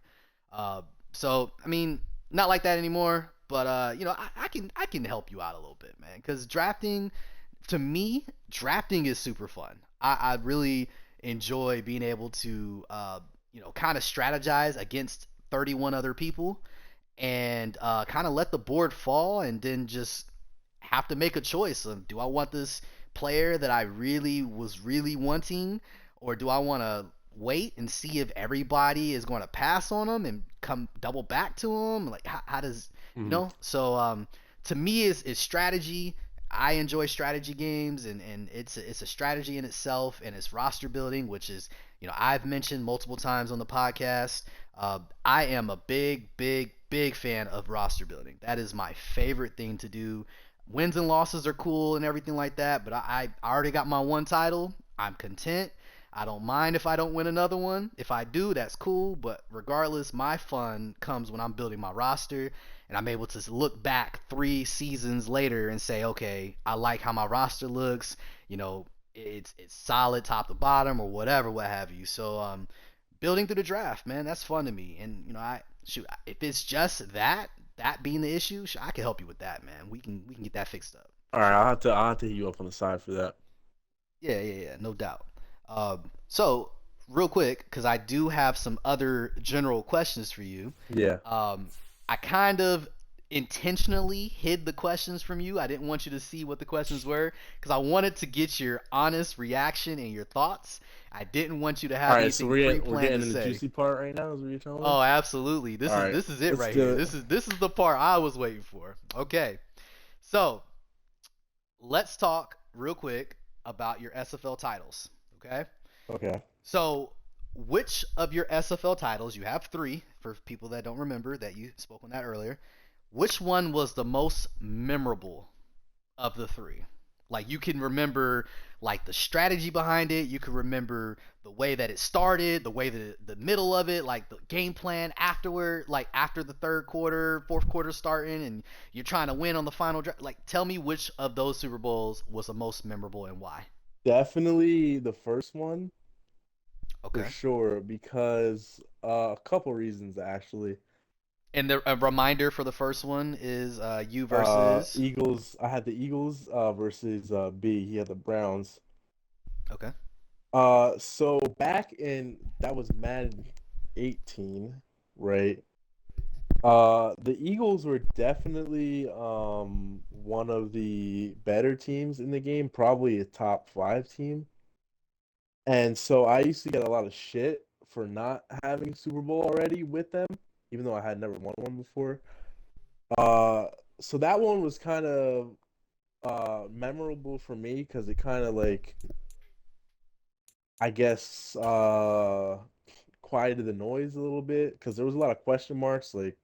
Uh, so I mean, not like that anymore. But I can help you out a little bit, man, because drafting to me, drafting is super fun. I really enjoy being able to kind of strategize against 31 other people and kind of let the board fall, and then just have to make a choice of, do I want this player that I really was really wanting, or do I want to wait and see if everybody is going to pass on him and come double back to him? Like, how does, you Mhm. know? So to me, is strategy. I enjoy strategy games, and it's a strategy in itself, and it's roster building, which is, I've mentioned multiple times on the podcast. I am a big, big, big fan of roster building. That is my favorite thing to do. Wins and losses are cool and everything like that, but I already got my one title. I'm content. I don't mind if I don't win another one. If I do, that's cool. But regardless, my fun comes when I'm building my roster and I'm able to look back 3 seasons later and say, okay, I like how my roster looks. You know, it's solid top to bottom or whatever, what have you. So building through the draft, man, that's fun to me. And I shoot, if it's just that being the issue, I can help you with that, man. We can get that fixed up All for right, sure. I'll have to hit you up on the side for that. Yeah, yeah, yeah, no doubt. So real quick, because I do have some other general questions for you. Yeah. Um, I kind of intentionally hid the questions from you. I didn't want you to see what the questions were because I wanted to get your honest reaction and your thoughts. I didn't want you to All have right, so anything we're pre-planned getting to in the say. juicy part right now. Is what you're telling me? Oh, absolutely. All This is right, this is it let's right do here. it. This is the part I was waiting for. Okay. So, let's talk real quick about your SFL titles. Okay? Okay. So, which of your SFL titles, you have three for people that don't remember that you spoke on that earlier, which one was the most memorable of the three? Like, you can remember like the strategy behind it, you can remember the way that it started, the way that the middle of it, like the game plan afterward, like after the third quarter, fourth quarter starting, and you're trying to win on the final drive. Like, tell me which of those Super Bowls was the most memorable and why. Definitely the first one for Okay. sure because a couple reasons actually. And a reminder for the first one is you versus. Eagles. I had the Eagles versus B. He had the Browns. Okay. So back in that was Madden 18, right? The Eagles were definitely one of the better teams in the game, probably a top five team. And so I used to get a lot of shit for not having Super Bowl already with them, even though I had never won one before. Uh, so that one was kind of memorable for me because it kind of like I guess quieted the noise a little bit because there was a lot of question marks. Like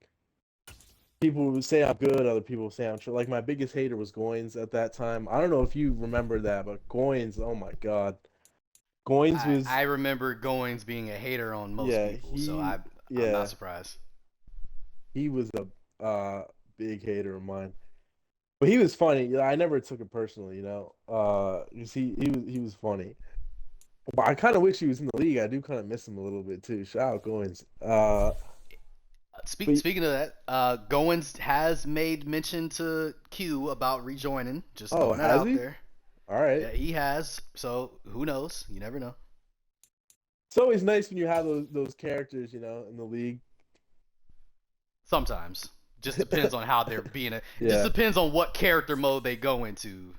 people would say I'm good, other people would say I'm true. Like my biggest hater was Goins at that time. I don't know if you remember that, but Goins, oh my god, Goins I was remember Goings being a hater on most yeah people, so I'm not yeah surprised. he was a big hater of mine. But he was funny. I never took it personally, you know. 'Cause he was funny. But I kind of wish he was in the league. I do kind of miss him a little bit too. Shout out Goins. But Speaking of that, Goins has made mention to Q about rejoining. Just oh, throwing that has out he? there. All right. Yeah, he has. So who knows? You never know. It's always nice when you have those characters, you know, in the league. Sometimes, just depends on how they're being. It just Yeah. depends on what character mode they go into.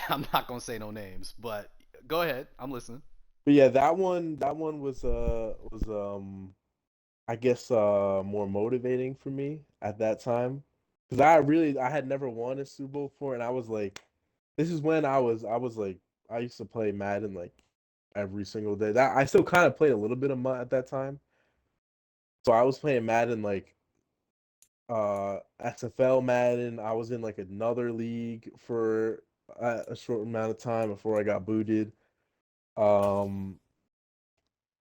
I'm not gonna say no names, but go ahead. I'm listening. But yeah, that one was I guess more motivating for me at that time because I had never won a Super Bowl before, and I was like, this is when I was like I used to play Madden like every single day. That I still kind of played a little bit of Mud at that time, so I was playing Madden like SFL Madden. I was in like another league for a short amount of time before I got booted. Um,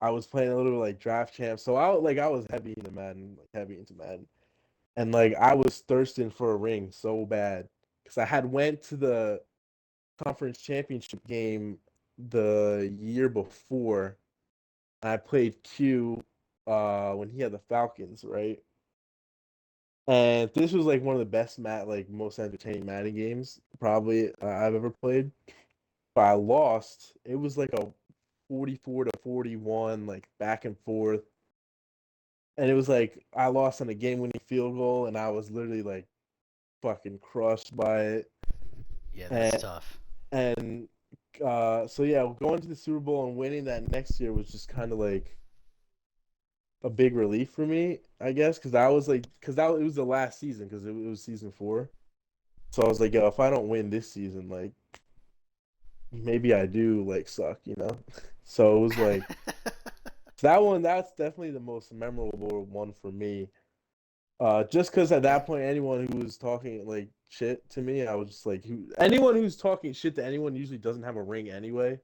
I was playing a little like draft champ, so I was heavy into Madden, like heavy into Madden, and like I was thirsting for a ring so bad because I had went to the conference championship game the year before. And I played Q when he had the Falcons, right? And this was like one of the best like most entertaining Madden games probably I've ever played. But I lost. It was like a 44-41, like back and forth. and it was like I lost on a game-winning field goal, and I was literally like fucking crushed by it. Yeah, that's And tough. and so yeah, going to the Super Bowl and winning that next year was just kind of like a big relief for me, I guess, because I was like, because that it was the last season, because it was season 4. So I was like, yo, if I don't win this season, like maybe I do like suck, you know? So it was like that one. That's definitely the most memorable one for me. Just because at Yeah, that point, anyone who was talking like shit to me, I was just like, anyone who's talking shit to anyone usually doesn't have a ring anyway,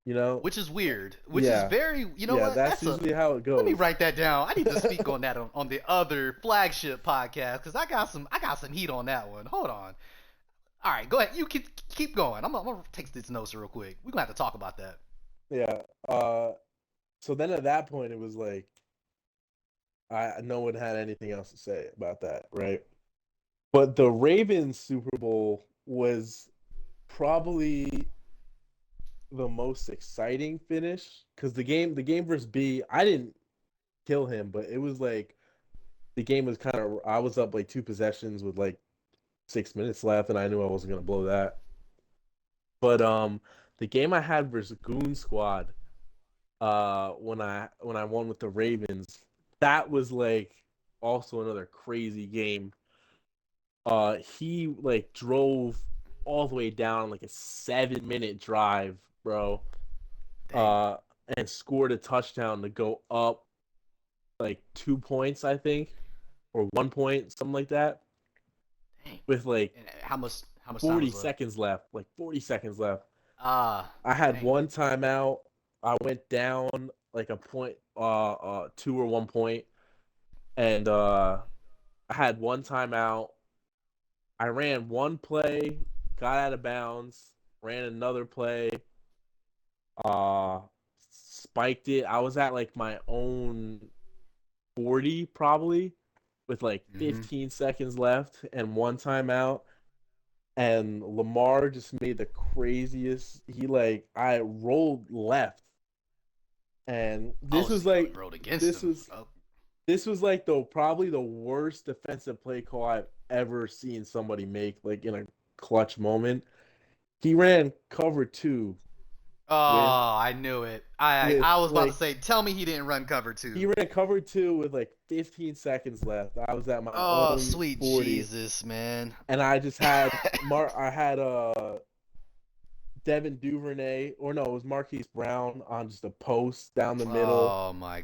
you know? which is weird. Which is Yeah, very, you know yeah, what? that's That's a. usually how it Let me goes. write that down. I need to speak on that on the other flagship podcast because I got some heat on that one. Hold on. All right, go ahead. You keep going. I'm gonna take these notes real quick. We're gonna have to talk about that. Yeah. So then at that point, it was like I no one had anything else to say about that, right? But the Ravens Super Bowl was probably the most exciting finish because the game versus B, I didn't kill him, but it was like the game was kind of I was up like 2 possessions with like 6 minutes left, and I knew I wasn't gonna blow that. But the game I had versus Goon Squad, when I won with the Ravens, that was like also another crazy game. He like drove all the way down like a 7 minute drive, bro. Dang, Uh, and scored a touchdown to go up like 2 points, I think, or 1 point, something like that, dang. with like And how much time 40 was left? seconds left. Like 40 seconds left. Ah, I had dang. one timeout. I went down like a point, 2 or 1 point, and I had one timeout. I ran one play, got out of bounds, ran another play, uh, spiked it. I was at like my own 40 probably with like Mm-hmm. 15 seconds left and one timeout. And Lamar just made the craziest. He like I rolled left, and Oh, so you rode against this him. was Oh, this was like the probably the worst defensive play call I've ever seen somebody make like in a clutch moment. He ran cover 2 with I knew it. I was about to like say, tell me he didn't run cover he two. ran cover 2 with like 15 seconds left. I was at my Oh, own sweet 40, Jesus, man. and I just had I had Devin Duvernay, or no, it was Marquise Brown on just a post down the middle. Oh my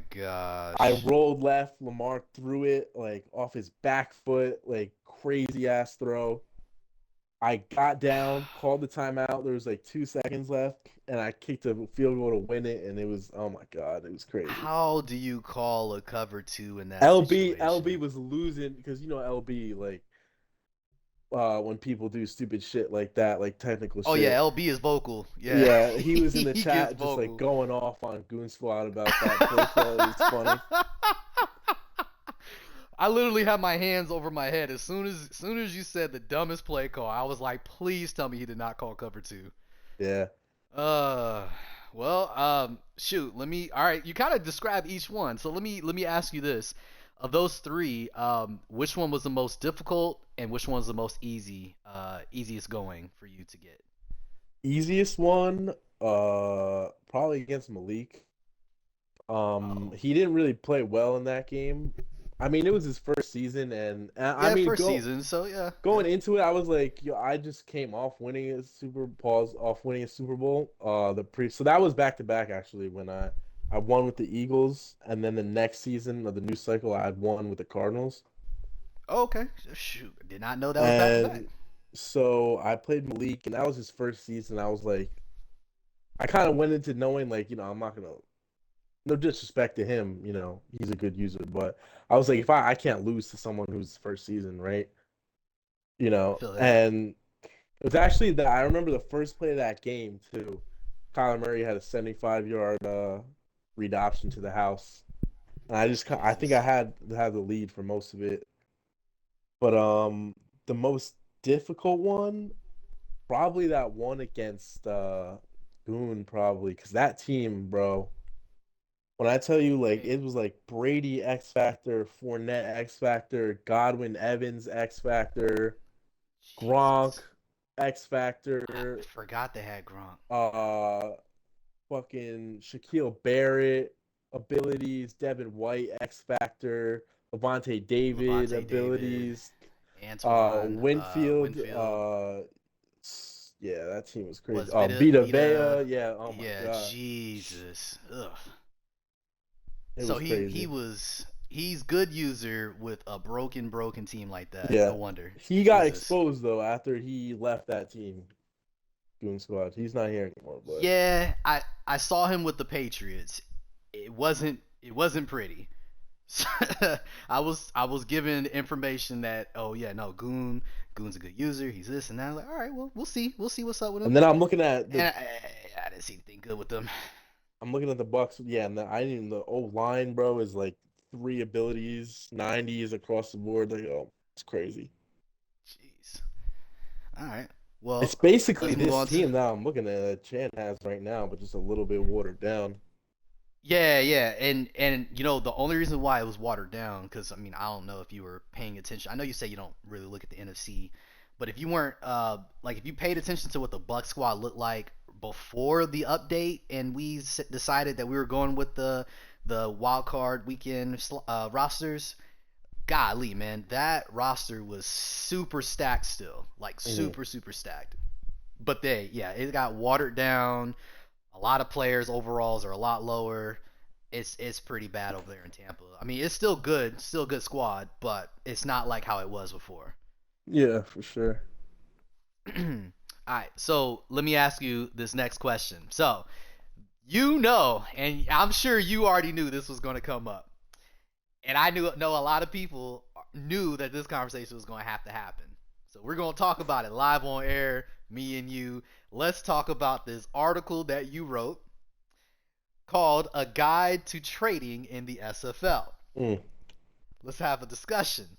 I gosh. rolled left. Lamar threw it like off his back foot, like crazy ass throw. I got down, called the timeout. There was like 2 seconds left, and I kicked a field goal to win it. And it was, oh my god, it was crazy. How do you call a cover two in that LB situation? was losing because LB like when people do stupid shit like that, like technical Oh yeah, shit. LB is vocal. Yeah, Yeah, he was in the he gets chat just like vocal. going off on Goon Squad about that play call. It was funny. I literally had my hands over my head as soon as you said the dumbest play call. I was like, please tell me he did not call cover two. Yeah. Uh, well, shoot. Let me. All right, you kind of describe each one. So let me ask you this: of those three, which one was the most difficult, and which one's the most easiest going for you to get? Easiest one, probably against Malik. Oh, He didn't really play well in that game. I mean, it was his first season, and I yeah, mean, first season. So yeah, yeah. going into it, I was like, yo, I just came off winning a Super Bowl. So that was back to back actually when I won with the Eagles, and then the next season of the new cycle, I had won with the Cardinals. Oh, okay. Shoot, did not know that was back to back. And so I played Malik, and that was his first season. I was like, I kind of went into knowing like, I'm not gonna, no disrespect to him, he's a good user, but I was like, if I can't lose to someone who's first season, right? I feel that. And it was actually that I remember the first play of that game too. Kyler Murray had a 75-yard read option to the house, and I think I Jesus. had the lead for most of it. But the most difficult one, probably that one against Boone, probably because that team, bro. When I tell you, like, Hey, it was like Brady X Factor, Fournette X Factor, Godwin Evans X Factor, Gronk Jesus. X I Factor, forgot they had Gronk. uh, fucking Shaquille Barrett abilities, Devin White X Factor, Levante David Levante David, abilities, Antoine, Winfield, Winfield. yeah, that team was crazy. Was Vita Vita? Vea, yeah, oh my Yeah, god, Jesus. Ugh. it So was he crazy. was he's good user with a broken team like that. Yeah, No wonder. he got Jesus. exposed though after he left that team, Goon Squad. He's not here anymore, but Yeah, I saw him with the Patriots. It wasn't pretty. I was given information that, oh yeah, no, Goon's a good user. He's this and that. I was like, all right, well, we'll see what's up with him. and then I'm looking at And I didn't see anything good with them. the Bucks. Yeah, and I didn't. The O line, bro, is like three abilities, 90s across the board. Like, oh, it's crazy. Jeez. All right. It's Well, basically let's move this on to. team now. I'm looking at that Chan has right now, but just a little bit watered down. Yeah, yeah, and the only reason why it was watered down, because I mean I don't know if you were paying attention. I know you say you don't really look at the NFC, but if you weren't, like if you paid attention to what the Buck squad looked like before the update, and we decided that we were going with the wild card weekend rosters. Golly, man, that roster was super stacked still, like Mhm. super stacked. But yeah, it got watered down. A lot of players overalls are a lot lower. It's pretty bad over there in Tampa. I mean, it's still good squad, but it's not like how it was before. Yeah, for sure. All right, so let me ask you this next question. So and I'm sure you already knew this was going to come up, and I know a lot of people knew that this conversation was going to have to happen. So we're going to talk about it live on air, me and you. Let's talk about this article that you wrote called A Guide to Trading in the SFL. Mm. Let's have a discussion.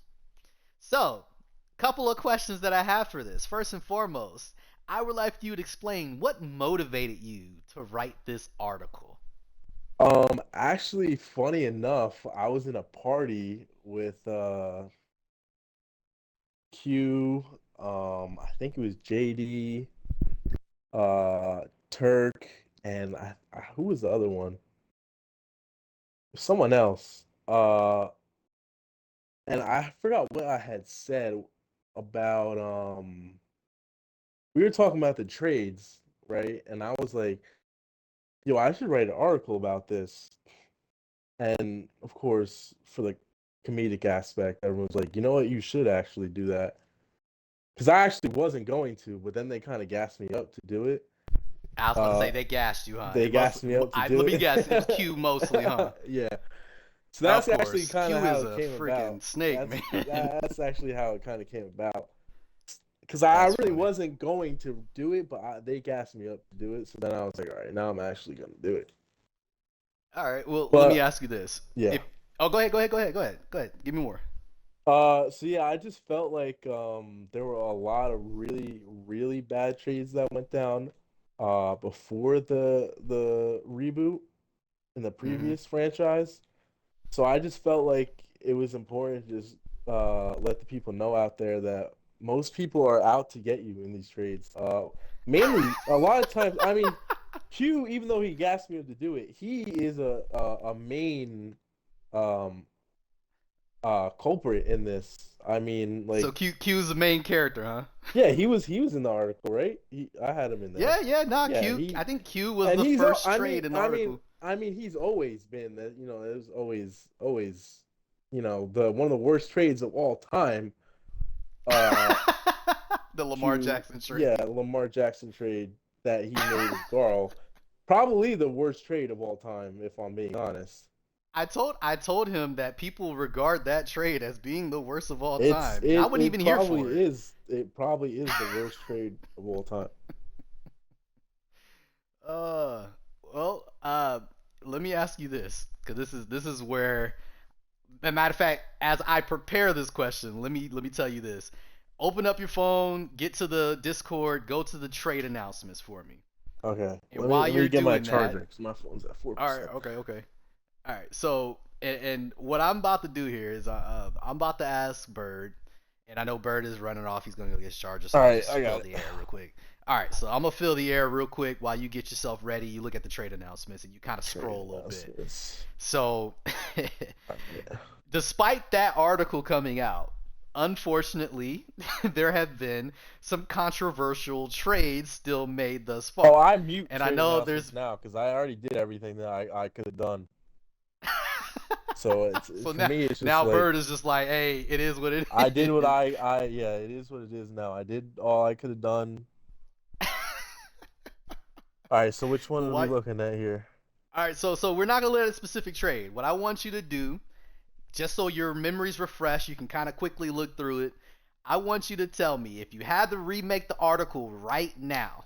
So, couple of questions that I have for this. First and foremost, I would like you to explain what motivated you to write this article. Actually, funny enough, I was in a party with Q, I think it was JD, Turk, and who was the other one? Someone else. And I forgot what I had said about we were talking about the trades, right? And I was like, yo, I should write an article about this. And of course, for the comedic aspect, everyone was like, you know what, you should actually do that. Because I actually wasn't going to, but then they kind of gassed me up to do it. I was about to Uh, say they gassed you, huh? they It must. gassed me up to do Let me it. guess. It was Q mostly, huh? Yeah. So Of that's actually course. kind of Q how is it a came freaking about. snake, man. That's actually how it kind of came about. Because I That's really funny. wasn't going to do it, but they gassed me up to do it. So then I was like, all right, now I'm actually going to do it. All right. Well, let me But ask you this. yeah. If Go ahead, go ahead, go ahead, go ahead, go ahead. Give me more. So yeah, I just felt like there were a lot of really bad trades that went down before the reboot in the Mm-hmm. previous franchise. So I just felt like it was important to just let the people know out there that most people are out to get you in these trades. Mainly a lot of times, I mean, Q, even though he gassed me up to do it, he is a main um culprit in this. I mean, So like, Q is the main character, huh? yeah, he was in the article, right? I had him in there. Yeah, yeah, nah, Yeah, Q. he I think Q was and the he's first I trade mean in the I mean article. I mean he's always been that, there's always the one of the worst trades of all time. Uh The Lamar Q, Jackson yeah, trade. Lamar Jackson trade that he made with Carl. Probably the worst trade of all time, if I'm being honest. I told him that people regard that trade as being the worst of all It's time, and I it wasn't it even here probably for it. is it probably is the worst trade of all time. Uh, well, let me ask you this, because this is where, as a matter of fact, as I prepare this question, let me tell you this. Open up your phone, get to the Discord, go to the trade announcements for me. Okay, And let me while let me you're get my doing charger that, because my phone's at four all right, percent. okay, okay. All right. So, and what I'm about to do here is I'm about to ask Bird, and I know Bird is running off. He's gonna go get his charger, All so I'll right, just I fill got it. the air real quick. All right. So I'm gonna fill the air real quick while you get yourself ready. You look at the trade announcements and you kind of Trade scroll a little bit. announcements. So, Yeah. despite that article coming out, unfortunately, there have been some controversial trades still made thus Oh, far. I mute And I trade know announcements there's now because I already did everything that I could have done. So it's so for now me, it's just now like Bird is just like, hey, it is what it I did what is. I yeah, it is what it is now. I did all I could have done. All right, so which one Well, are we why? looking at here? All right, so we're not gonna let a specific trade. What I want you to do, just so your memories refresh, you can kind of quickly look through it. I want you to tell me if you had to remake the article right now,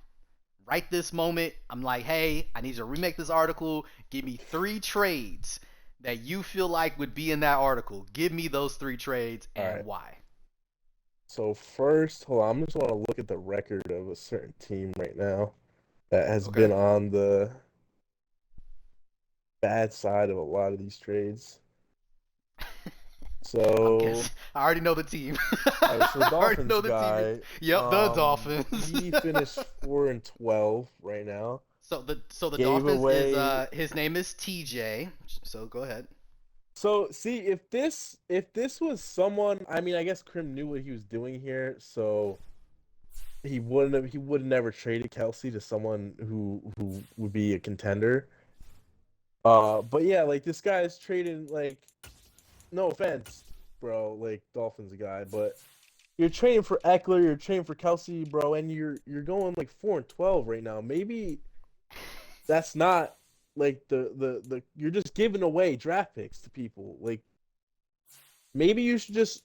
right this moment. I'm like, hey, I need you to remake this article. Give me 3 trades that you feel like would be in that article. Give me those 3 trades All and right. why. So first, hold on, I just want to look at the record of a certain team right now that has Okay. been on the bad side of a lot of these trades. I'm So, guessing. I already know the team. all right, so the I already Dolphins know the team. guy, Yep, the Dolphins. he finished 4-12 right now. So the Gave Dolphins is away. his name is TJ. So go ahead. So see if this was someone, I mean, I guess Krim knew what he was doing here, so he would have never traded Kelsey to someone who would be a contender. But yeah, like this guy is trading, like, no offense, bro, like Dolphins guy, but you're trading for Eckler, you're trading for Kelsey, bro, and you're going like 4-12 right now. Maybe that's not like the you're just giving away draft picks to people. Like maybe you should just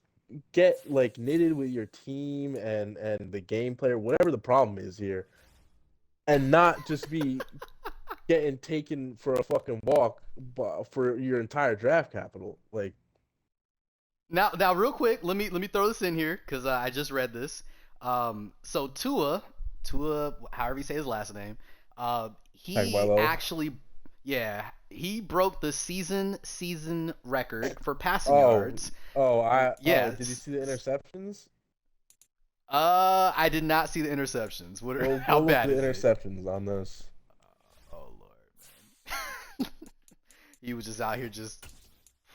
get like knitted with your team and the game player, whatever the problem is here, and not just be getting taken for a fucking walk for your entire draft capital. Like, Now, real quick, let me throw this in here because I just read this. So Tua, however you say his last name, he Tagovailoa. actually, yeah, he broke the season record for passing Oh, yards. did you Yes. see the interceptions? I did not see the interceptions. Go How look at bad the is it? interceptions on this. Oh Lord, man. He was just out here just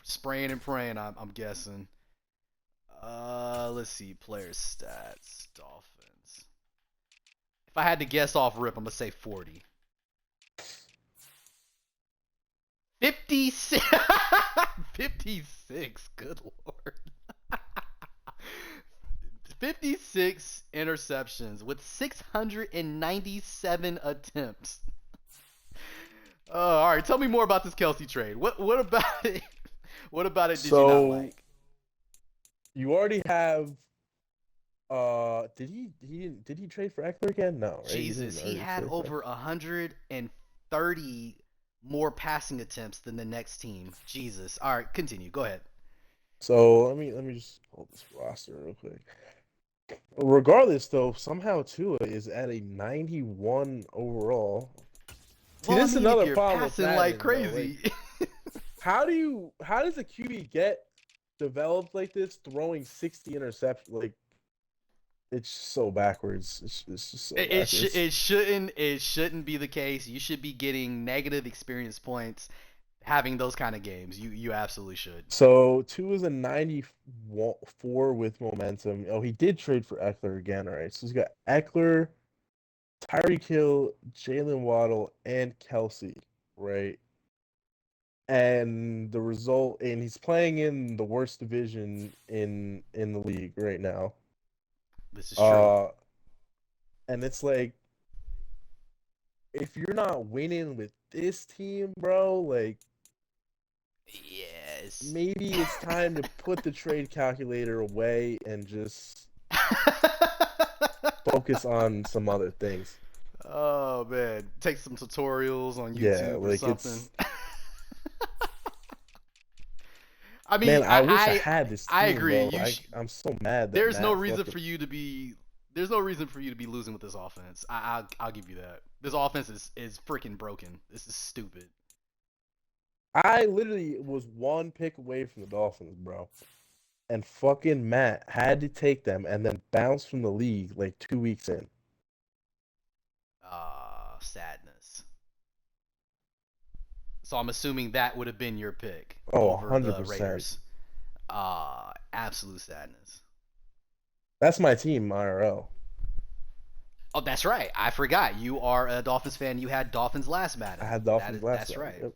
spraying and praying. I'm guessing. Let's see. Player stats. Dolphins. If I had to guess off rip, I'm gonna say 40. 56. 56. Good lord. 56 interceptions with 697 attempts. All right, tell me more about this Kelsey trade. What about it? What about it did you not So like? you already have. Did he trade for Eckler again? No, right? He Jesus, didn't he already had trade for. over 130 more passing attempts than the next team. Jesus. All right, continue. Go ahead. So let me just pull this roster real quick. Regardless, though, somehow Tua is at a 91 overall. See, Well, I this is mean, if another you're problem with passing like Madden, though. Like, crazy. how does a QB get developed like this, throwing 60 interceptions? Like, it's so backwards. It's just so backwards. it shouldn't be the case. You should be getting negative experience points having those kind of games. You absolutely should. So two is a 94 with momentum. Oh, he did trade for Eckler again. All right, so he's got Eckler, Tyreek Hill, Jalen Waddle, and Kelsey. Right, and the result, and he's playing in the worst division in the league right now. This is true. Uh, and it's like if you're not winning with this team, bro, like Yes. maybe it's time to put the trade calculator away and just focus on some other things. Oh man, take some tutorials on Yeah, YouTube or like something. it's I mean, man, I wish I had this I team, agree. bro. I'm so mad that There's no Matt reason fucking for you to be there's no reason for you to be losing with this offense. I'll give you that. This offense is freaking broken. This is stupid. I literally was one pick away from the Dolphins, bro. And fucking Matt had to take them and then bounce from the league like 2 weeks in. Sadness. So I'm assuming that would have been your pick Oh, over the 100%. Raiders. Absolute sadness. That's my team, IRL. Oh, that's right. I forgot. You are a Dolphins fan. You had Dolphins last I Madden. had Dolphins last That's time. right. Yep.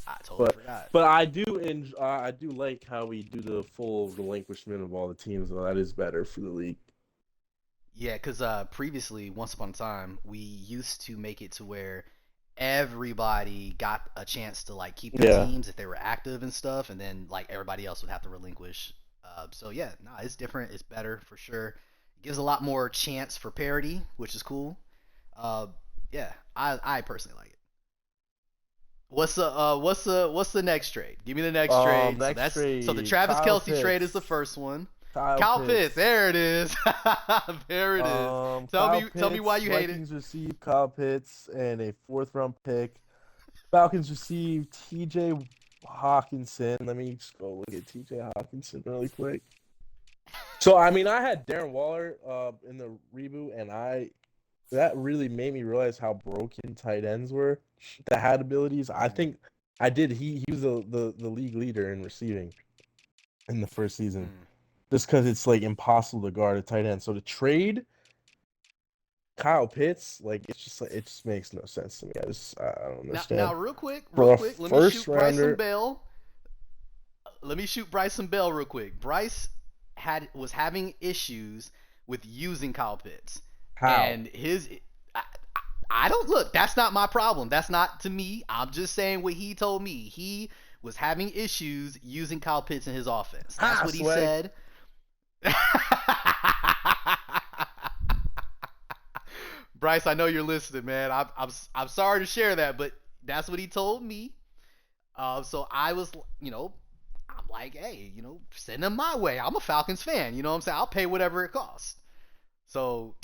I totally But forgot. but I do like how we do the full relinquishment of all the teams. Though that is better for the league. Yeah, because previously, once upon a time, we used to make it to where everybody got a chance to like keep their Yeah. teams if they were active and stuff, and then like everybody else would have to relinquish. So yeah, no, it's different. It's better for sure. It gives a lot more chance for parity, which is cool. Uh, yeah, I personally like it. What's the next trade? Give me the next trade. So Next so the trade, Travis Kyle Kelsey trade is the Pitts. first one. Kyle Kyle Pitts, Pitts. there it is. There it is. Kyle Tell me why Pitts. you hate it. Vikings received Kyle Pitts and a fourth-round pick. Falcons received T.J. Hawkinson. Let me just go look at T.J. Hawkinson really quick. So I mean, I had Darren Waller in the reboot, and that really made me realize how broken tight ends were that had abilities. I think I did. He was the league leader in receiving in the first season, just because it's like impossible to guard a tight end. So to trade Kyle Pitts, like it's just like it just makes no sense to me. I don't Now, understand. real quick, For a let me first shoot Bryson rounder, Bell. Let me shoot Bryson Bell real quick. Bryce was having issues with using Kyle Pitts, how? and his. I, I don't look. That's not my problem. That's not to me. I'm just saying what he told me. He was having issues using Kyle Pitts in his offense. That's what he Swag. said. Bryce, I know you're listening, man. I'm sorry to share that, but that's what he told me. So I was, I'm like, hey, send him my way. I'm a Falcons fan. You know what I'm saying? I'll pay whatever it costs. So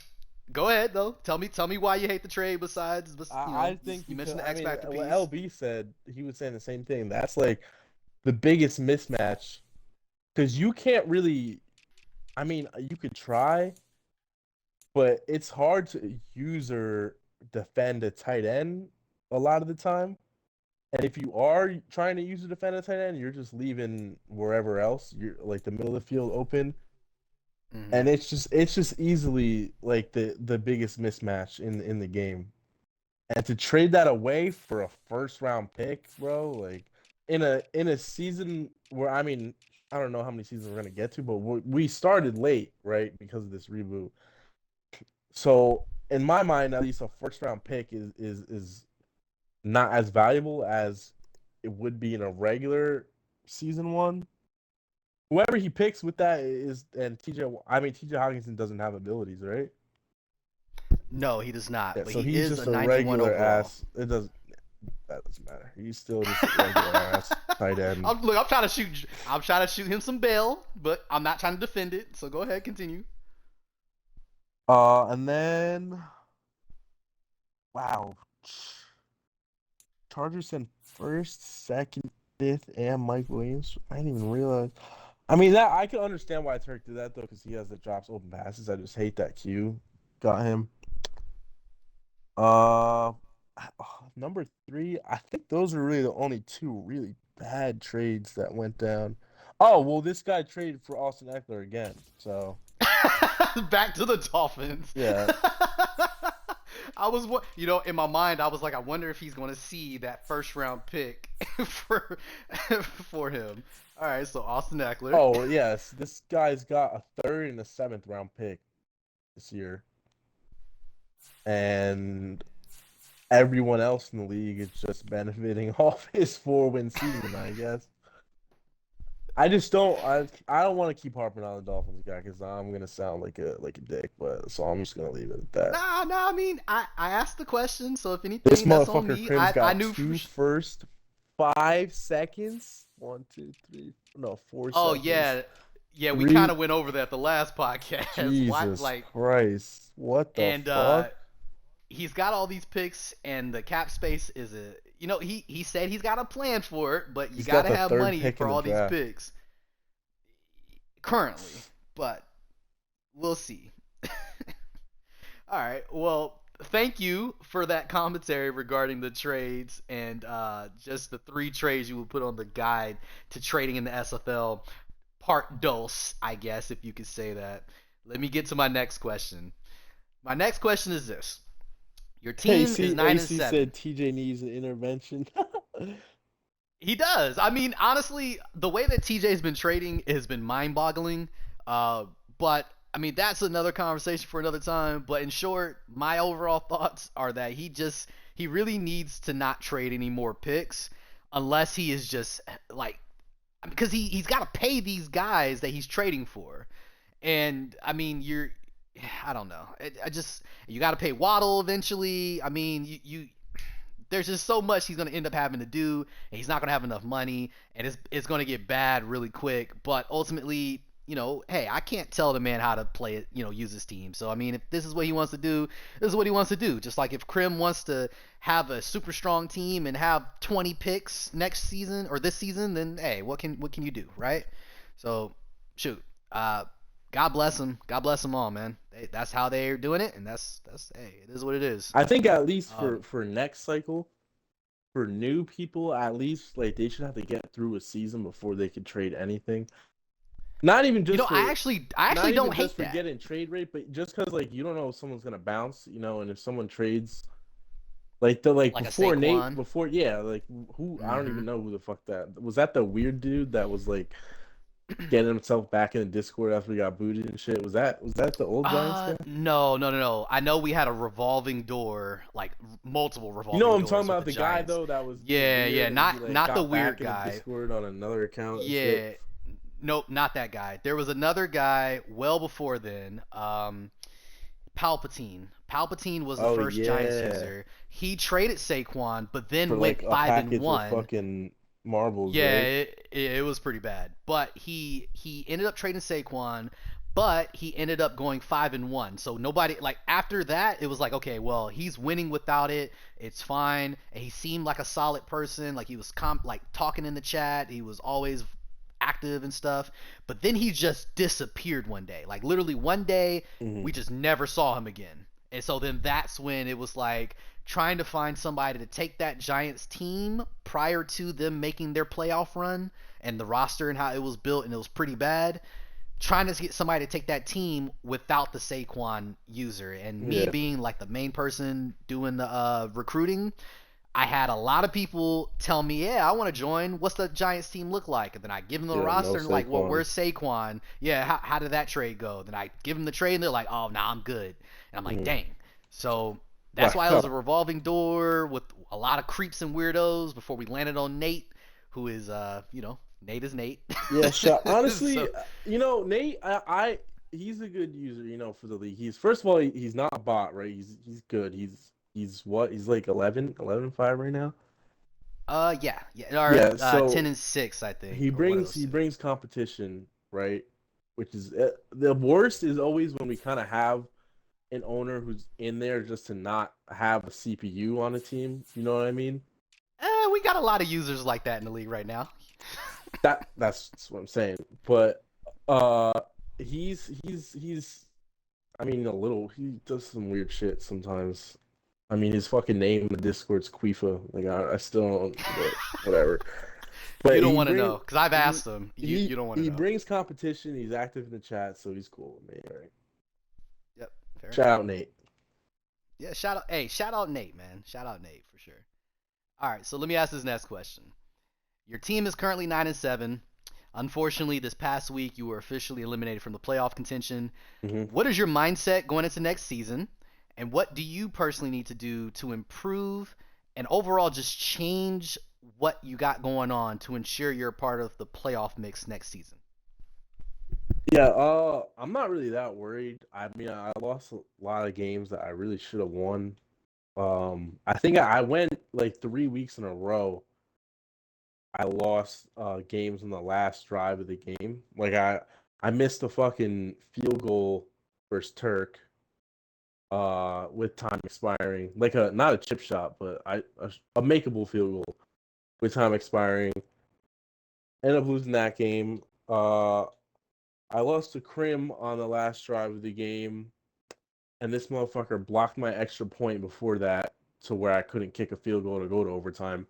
go ahead though. Tell me why you hate the trade. Besides, I think you because mentioned the I X mean, Factor what piece. LB said, he was saying the same thing. That's like the biggest mismatch because you can't really. I mean, you could try, but it's hard to use or defend a tight end a lot of the time. And if you are trying to use a defend a tight end, you're just leaving wherever else you're like the middle of the field open, Mm-hmm. and it's just easily like the biggest mismatch in the game. And to trade that away for a first round pick, bro, like in a season where I mean, I don't know how many seasons we're gonna get to, but we started late, right, because of this reboot. So in my mind, at least a first round pick is not as valuable as it would be in a regular season one. Whoever he picks with that is and TJ. I mean TJ Hawkinson doesn't have abilities, right? No, he does not. Yeah, But so he he's is just a a 91 regular overall. ass. That doesn't matter. He's still just a regular ass tight end. I'm trying to shoot. I'm trying to shoot him some bail, but I'm not trying to defend it. So go ahead, continue. And then wow, Chargers sent first, second, fifth, and Mike Williams. I didn't even realize. I mean that I can understand why Turk did that though, because he has the drops open passes. I just hate that Q got him. Uh, number three. I think those are really the only two really bad trades that went down. Oh well, this guy traded for Austin Eckler again. So Back to the Dolphins. yeah, I was, in my mind, I was like, I wonder if he's going to see that first round pick for for him. All right, so Austin Eckler. oh yes, this guy's got a third and a seventh round pick this year, and everyone else in the league is just benefiting off his 4-win season, I guess. I just don't. I don't want to keep harping on the Dolphins guy because I'm gonna sound like a dick. But so I'm just gonna leave it at that. Nah. I mean, I asked the question, so if This anything, that's on motherfucker me. Crim's I got knew for two sure. first, 5 seconds. 1, 2, 3. No, four Oh seconds. yeah. We kind Three. of went over that the last podcast. Why, Jesus Christ! What the and fuck? he's got all these picks, and the cap space is he said he's got a plan for it, but you He's got got to the have third money pick for in the all these draft. picks currently. But we'll see. All right. Well, thank you for that commentary regarding the trades and just the 3 trades you will put on the guide to trading in the SFL. Part dos, I guess, if you could say that. Let me get to my next question. My next question is this: Your team is nine and AC seven. said TJ needs an intervention. He does. I mean, honestly, the way that TJ's been trading has been mind-boggling. Uh, but I mean, that's another conversation for another time. But in short, my overall thoughts are that he really needs to not trade any more picks unless he is just like because he's got to pay these guys that he's trading for. And I mean, I don't know. I just you got to pay Waddle eventually. I mean, you there's just so much he's going to end up having to do, and he's not going to have enough money, and it's going to get bad really quick. But ultimately, hey, I can't tell the man how to play it, use his team. So I mean, if this is what he wants to do, this is what he wants to do. Just like if Krim wants to have a super strong team and have 20 picks next season or this season, then hey, what can you do, right? So shoot, God bless him. God bless them all, man. That's how they're doing it, and that's hey, it is what it is. I think at least Um, for next cycle, for new people, at least like they should have to get through a season before they could trade anything. Not even You know, just I for actually, I not actually even don't just hate for that. getting trade rate, but just because like you don't know if someone's gonna bounce, and if someone trades like Like a before Nate, Saquon. before yeah, like who I don't Mm-hmm. even know who the fuck that was. That the weird dude that was like getting himself back in the Discord after we got booted and shit. Was that the old Giants guy? No, no, no, no. I know we had a revolving door, like multiple You know revolving what I'm talking doors with about? the The guy Giants. though that was being Yeah, yeah, weird and he not like not the got weird back in the guy. Discord on another account and shit. Yeah, nope, not that guy. There was another guy well before then. Palpatine. Palpatine was the Oh first Giants yeah. user. He traded Saquon, but For then went like a five and package of one. fucking marbles, Yeah, right? it was pretty bad. But he ended up trading Saquon, but he ended up going 5 and 1. So nobody like after that it was like okay, well he's winning without it. It's fine. And he seemed like a solid person. Like he was like talking in the chat. He was always active and stuff. But then he just disappeared one day. Like literally one day Mm-hmm. we just never saw him again. And so then that's when it was like trying to find somebody to take that Giants team prior to them making their playoff run and the roster and how it was built and it was pretty bad. Trying to get somebody to take that team without the Saquon user and me Yeah. being like the main person doing the recruiting, I had a lot of people tell me, "Yeah, I want to join. What's the Giants team look like?" And then I give them the Yeah, no roster and like, "Well, Saquon. where's Saquon? Yeah, how did that trade go?" Then I give them the trade and they're like, "Oh, nah, I'm good." And I'm like, Mm-hmm. "Dang." So that's why it was a Wow. revolving door with a lot of creeps and weirdos before we landed on Nate, who is Nate is Nate. Yeah, honestly, So Nate, he's a good user, for the league. He's first of all, he's not a bot, right? He's good. He's what? He's like 11-5 right now. yeah, yeah, or Yeah, 10-6 I think, he or one of brings those he two. brings competition, right? Which is the worst is always when we kind of have an owner who's in there just to not have a CPU on a team. You know what I mean? We got a lot of users like that in the league right now. That's what I'm saying. But uh, he's I mean he does some weird shit sometimes. I mean his fucking name in the Discord's Quifa. Like I still don't, but whatever. You But don't he want to brings know because I've he asked them. You he don't want to he know. brings competition. He's active in the chat, so he's cool with me. All right. Yep, fair Shout enough. out Nate. Yeah, shout out. Hey, shout out Nate, man. Shout out Nate for sure. All right, so let me ask this next question. Your team is currently 9-7. Unfortunately, this past week you were officially eliminated from the playoff contention. Mm-hmm. What is your mindset going into next season? And what do you personally need to do to improve and overall just change what you got going on to ensure you're a part of the playoff mix next season? Yeah, I'm not really that worried. I mean, I lost a lot of games that I really should have won. I think I went like 3 weeks in a row. I lost games in the last drive of the game. Like I missed a fucking field goal versus Turk. with time expiring, like a not a chip shot, but a makeable field goal with time expiring. Ended up losing that game. I lost to Krim on the last drive of the game, and this motherfucker blocked my extra point before that to where I couldn't kick a field goal to go to overtime.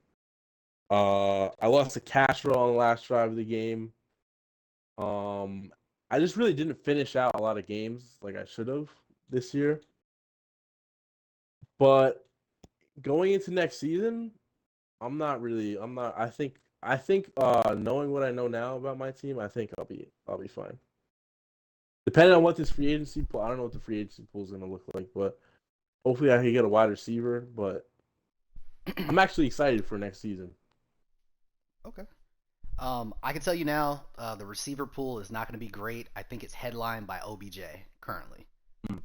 I lost to Castro on the last drive of the game. I just really didn't finish out a lot of games like I should have this year. But going into next season, I'm not I think knowing what I know now about my team, I think I'll be fine. Depending on what this free agency pool, I don't know what the free agency pool is going to look like, but hopefully I can get a wide receiver, but I'm actually excited for next season. Okay. I can tell you now, the receiver pool is not going to be great. I think it's headlined by OBJ currently. Hmm.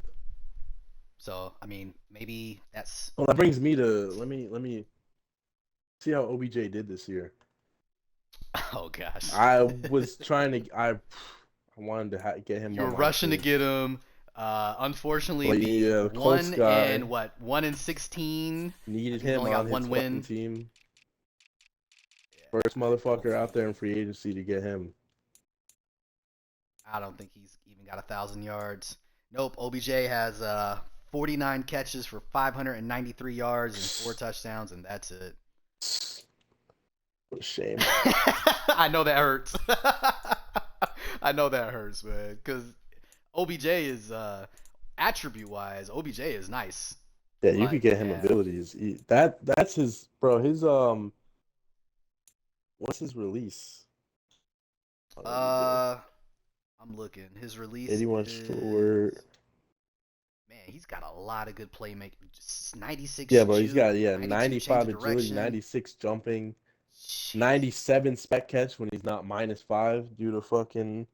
So, I mean, maybe that's. Well, that brings me to let me see how OBJ did this year. Oh gosh. I was trying to I wanted to get him You were on my rushing to team. get him. Unfortunately, But the yeah, the Colts guy 1-16. I needed think he him only got on his one fucking win. team. Yeah, First motherfucker out hopefully, there in free agency to get him. I don't think he's even got 1,000 yards. Nope. OBJ has 49 catches for 593 yards and 4 touchdowns, and that's it. What a shame. I know that hurts. I know that hurts, man. Because OBJ is attribute wise, OBJ is nice. Yeah, you But could get him yeah, abilities. That's his bro. His what's his release on OBJ? uh, I'm looking. His release 81 is, short. man. He's got a lot of good playmaking. Just 96 Yeah, bro. He's juke, got 92 change 95 of agility, direction. 96 jumping, Shit. 97 spec catch when he's not -5 due to fucking.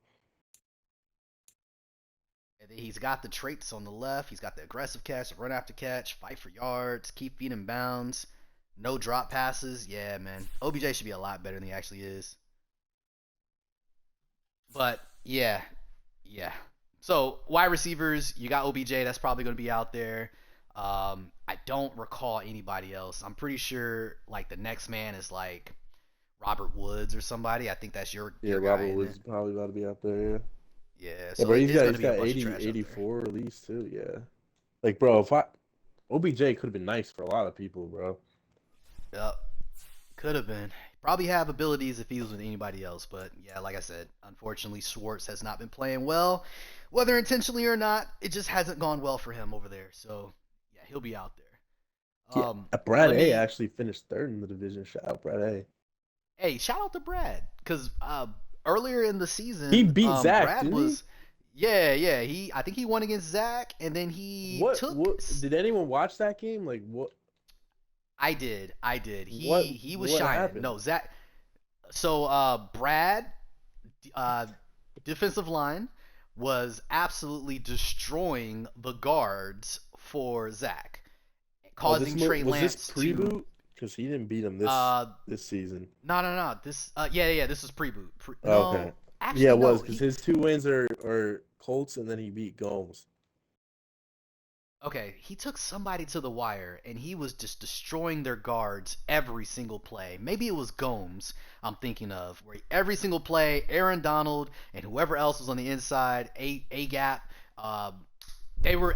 And then he's got the traits on the left. He's got the aggressive catch, run after catch, fight for yards, keep feet in bounds, no drop passes. Yeah, man. OBJ should be a lot better than he actually is. But yeah, yeah. So wide receivers, you got OBJ. That's probably going to be out there. I don't recall anybody else. I'm pretty sure like the next man is like Robert Woods or somebody. I think that's Yeah, your guy, Robert isn't it? Woods probably about to be out there. Yeah. Yeah. Yeah, So but it he's is got going to he's be a got bunch of 80, trash out there. 84 release too. Yeah. Like, bro, if I OBJ could have been nice for a lot of people, bro. Yep. Could have been. Probably have abilities if he was with anybody else, but yeah, like I said, unfortunately Schwartz has not been playing well, whether intentionally or not. It just hasn't gone well for him over there. So yeah, he'll be out there. Yeah, Brad Let A me. actually finished third in the division. Shout out Brad A. Hey, shout out to Brad because earlier in the He season, beat Zach, Brad didn't he? was. Yeah, yeah. I think he won against Zach, and then he took. What did anyone watch that game? Like I did. what He was what shining. happened? No, Zach. So Brad, uh, defensive line, was absolutely destroying the guards for Zach, Oh, causing Trey was this Lance to. pre-boot? Because he didn't beat him this Uh, this season. no, no, no. This. Yeah, yeah. This is pre-boot. Okay. No, Yeah, actually, it was no. because his two wins are Colts and then he beat Gomes. Okay, he took somebody to the wire and he was just destroying their guards every single play. Maybe it was Gomes I'm thinking of, where every single play, Aaron Donald and whoever else was on the inside, a gap, they were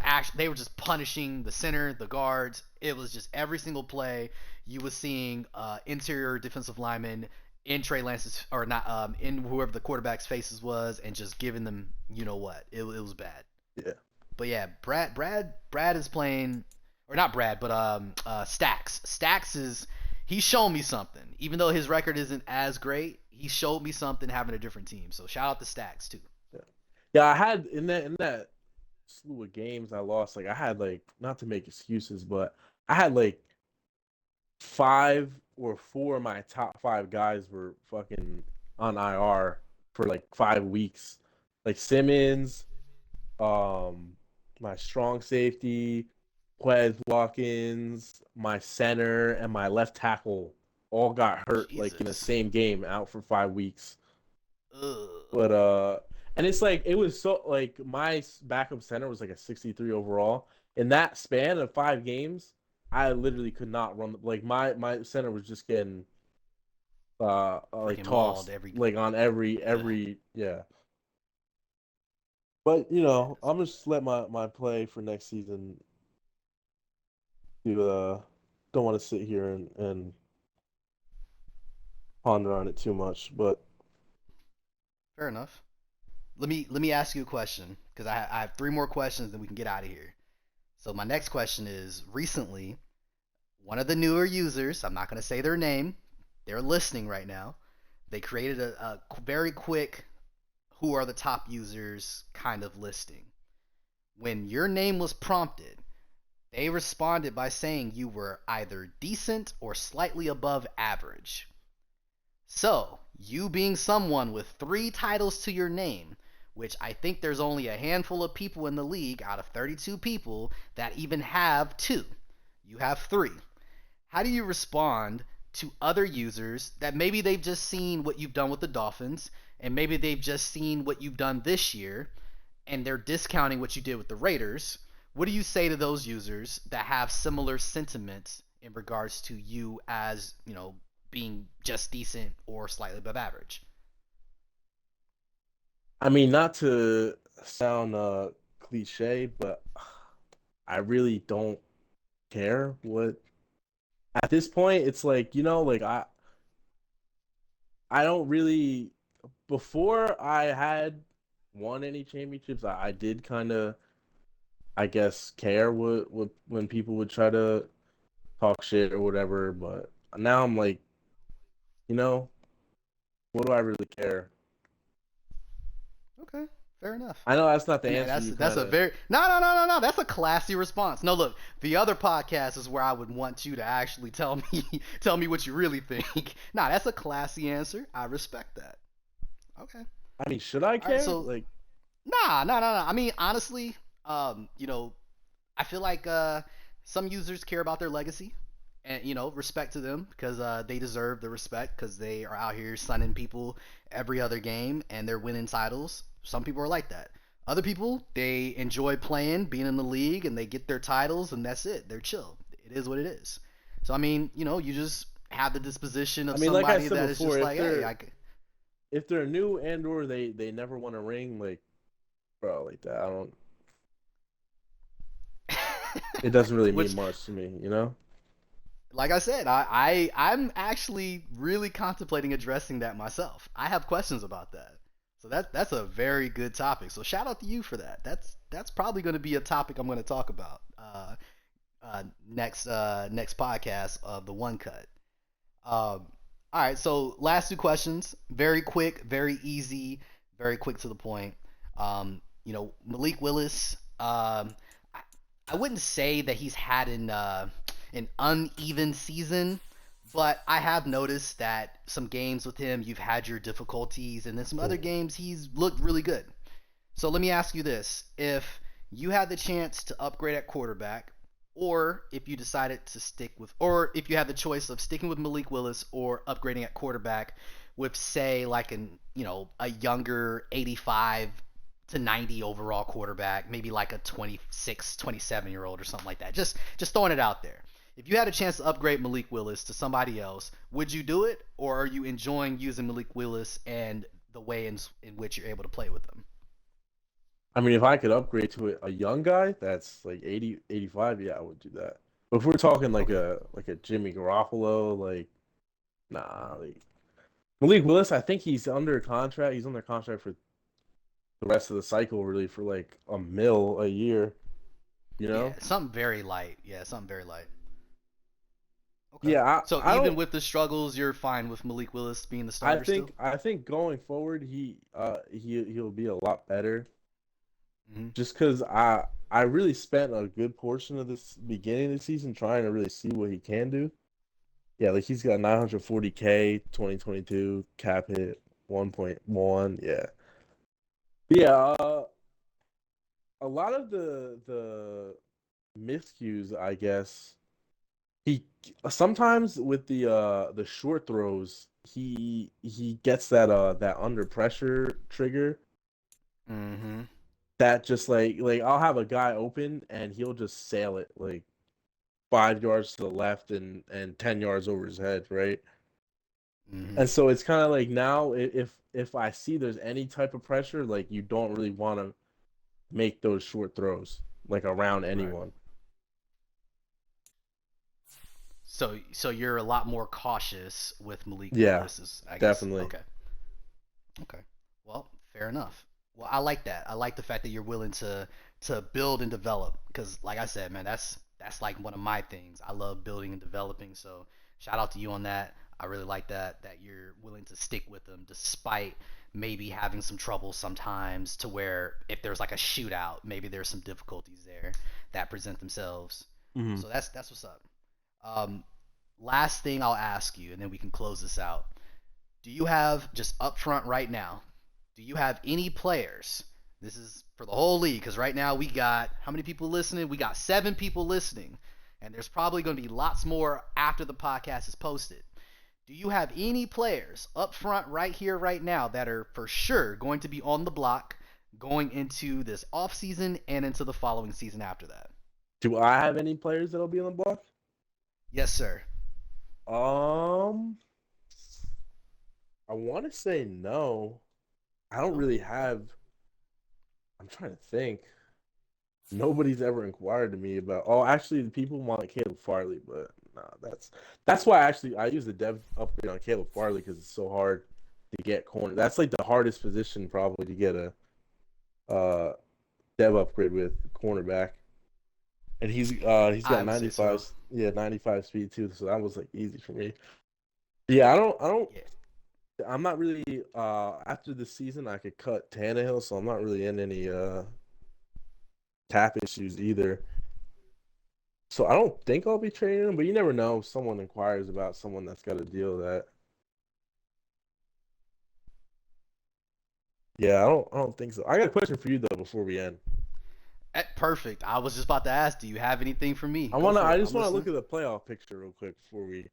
just punishing the center, the guards. It was just every single play you was seeing interior defensive linemen in Trey Lance's or not in whoever the quarterback's faces was and just giving them you know what. It was bad. Yeah. But yeah, Brad is playing, or not Brad, but Stacks. Stacks is he's shown me something. Even though his record isn't as great, he showed me something having a different team. So shout out to Stacks too. Yeah. Yeah, I had in that slew of games I lost, like I had like not to make excuses, but I had like five or four of my top five guys were fucking on IR for like 5 weeks. Like Simmons, um, my strong safety, Quez Watkins, my center, and my left tackle all got hurt like in the Jesus. same game, out for 5 weeks. Ugh. But and it's like it was so like my backup center was like a 63 overall, in that span of 5 games, I literally could not run. Like my center was just getting like Freaking mauled tossed every. like on Yeah. every yeah. But Yeah. I'm just let my play for next season to don't want to sit here and ponder on it too much. But Fair enough. Let me ask you a question because I have three more questions, then we can get out of here. So my next question is: recently, one of the newer users, I'm not going to say their name, they're listening right now. They created a very quick "who are the top users" kind of listing. When your name was prompted, they responded by saying you were either decent or slightly above average. So, you being someone with three titles to your name, which I think there's only a handful of people in the league out of 32 people that even have two. You have three. How do you respond to other users that maybe they've just seen what you've done with the Dolphins and maybe they've just seen what you've done this year and they're discounting what you did with the Raiders? What do you say to those users that have similar sentiments in regards to you as, being just decent or slightly above average? I mean, not to sound cliche, but I really don't care what at this point it's like, like I don't really before I had won any championships, I did kind of I guess care what when people would try to talk shit or whatever, but now I'm like, you know, what do I really care? Okay, fair enough. I know that's not the And answer that's you that's kind a of. very no. That's a classy response. No, look, the other podcast is where I would want you to actually tell me tell me what you really think. Nah, that's a classy answer. I respect that. Okay. I mean, should I All right. care? So Like, nah. I mean, honestly, I feel like some users care about their legacy, and respect to them because they deserve the respect because they are out here sunning people every other game and they're winning titles. Some people are like that. Other people, they enjoy playing, being in the league, and they get their titles, and that's it. They're chill. It is what it is. So I mean, you just have the disposition I of mean, like I somebody said that is before, just like, hey, I. if they're new and or they never won a ring, like, bro, like that, I don't. It doesn't really mean Which, much to me. like I said, I'm actually really contemplating addressing that myself. I have questions about that. So that's a very good topic. So shout out to you for that. That's probably going to be a topic I'm going to talk about next podcast of the One Cut. All right. So last two questions, very quick, very easy, very quick to the point. Malik Willis. I, I wouldn't say that he's had an uneven season, but I have noticed that some games with him you've had your difficulties, and then some other games he's looked really good. So let me ask you this: if you had the chance to upgrade at quarterback, or if you decided to stick with, or if you had the choice of sticking with Malik Willis or upgrading at quarterback with, say, like a younger 85 to 90 overall quarterback, maybe like a 26, 27-year old or something like that. Just throwing it out there. If you had a chance to upgrade Malik Willis to somebody else, would you do it, or are you enjoying using Malik Willis and the way in which you're able to play with them? I mean, if I could upgrade to a young guy that's like 80, 85, yeah, I would do that. But if we're talking like Okay. a Jimmy Garoppolo, like nah, like Malik Willis, I think he's under contract. He's under contract for the rest of the cycle, really, for like a mil a year. You Yeah, know? something very light. Yeah, something very light. Okay. Yeah, So I even don't. with the struggles, you're fine with Malik Willis being the starter still? I think going forward, he'll be a lot better. Hmm. Just because I really spent a good portion of this beginning of the season trying to really see what he can do. Yeah, like he's got 940K 2022 cap hit 1.1. Yeah. Yeah, a lot of the miscues, I guess. He sometimes with the short throws, he gets that under pressure trigger. Hmm. that just like I'll have a guy open and he'll just sail it like 5 yards to the left and 10 yards over his head, right? Hmm. And so it's kind of like now if I see there's any type of pressure, like you don't really want to make those short throws like around Right. anyone. So you're a lot more cautious with Malik Yeah, Willis, is I guess. definitely. Okay. Okay. Well, fair enough. Well, I like that. I like the fact that you're willing to build and develop because, like I said, man, that's like one of my things. I love building and developing. So shout out to you on that. I really like that you're willing to stick with them despite maybe having some trouble sometimes to where if there's like a shootout, maybe there's some difficulties there that present themselves. Hmm. So that's what's up. Um, Last thing I'll ask you, and then we can close this out. Do you have just up front right now? Do you have any players? This is for the whole league because right now we got how many people listening? We got 7 people listening, and there's probably going to be lots more after the podcast is posted. Do you have any players up front right here, right now that are for sure going to be on the block going into this off season and into the following season after that? Do I have any players that'll be on the block? Yes, sir. Um, I want to say no. I don't No. really Okay. have. I'm trying to think. Nobody's ever inquired to me about. Oh, actually, the people want Caleb Farley, but nah, that's why I use the dev upgrade on Caleb Farley because it's so hard to get corner. That's like the hardest position probably to get a uh dev upgrade with cornerback, and he's I got would say so. 95 speed too, so that was like easy for me. Yeah, I don't. Yeah. I'm not really after the season I could cut Tannehill, so I'm not really in any cap issues either. So I don't think I'll be trading him, but you never know. If someone inquires about someone that's got a deal that. Yeah, I don't think so. I got a question for you though before we end. Perfect. I was just about to ask, do you have anything for me? I Go wanna for I it. just I'm wanna listening. look at the playoff picture real quick before we.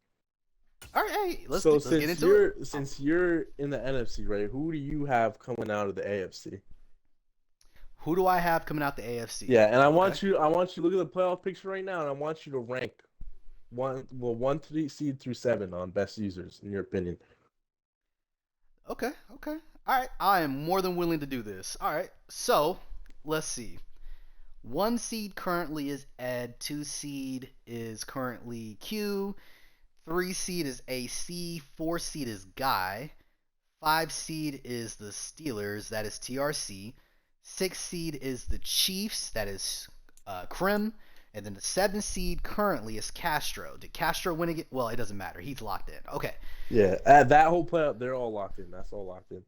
All right, hey, So let's get since into it. you're since you're in the NFC, right? Who do you have coming out of the AFC? Who do I have coming out the AFC? Yeah, and Okay. I want you to look at the playoff picture right now, and I want you to rank one three seed through seven on best users in your opinion. Okay. Okay. All right. I am more than willing to do this. All right. So let's see. 1 seed currently is Ed. 2 seed is currently Q. 3 seed is AC. 4 seed is Guy. 5 seed is the Steelers. That is TRC. 6 seed is the Chiefs. That is Krim. And then the 7 seed currently is Castro. Did Castro win again? Well, it doesn't matter. He's locked in. Okay. Yeah, that whole playoff, they're all locked in. That's all locked in.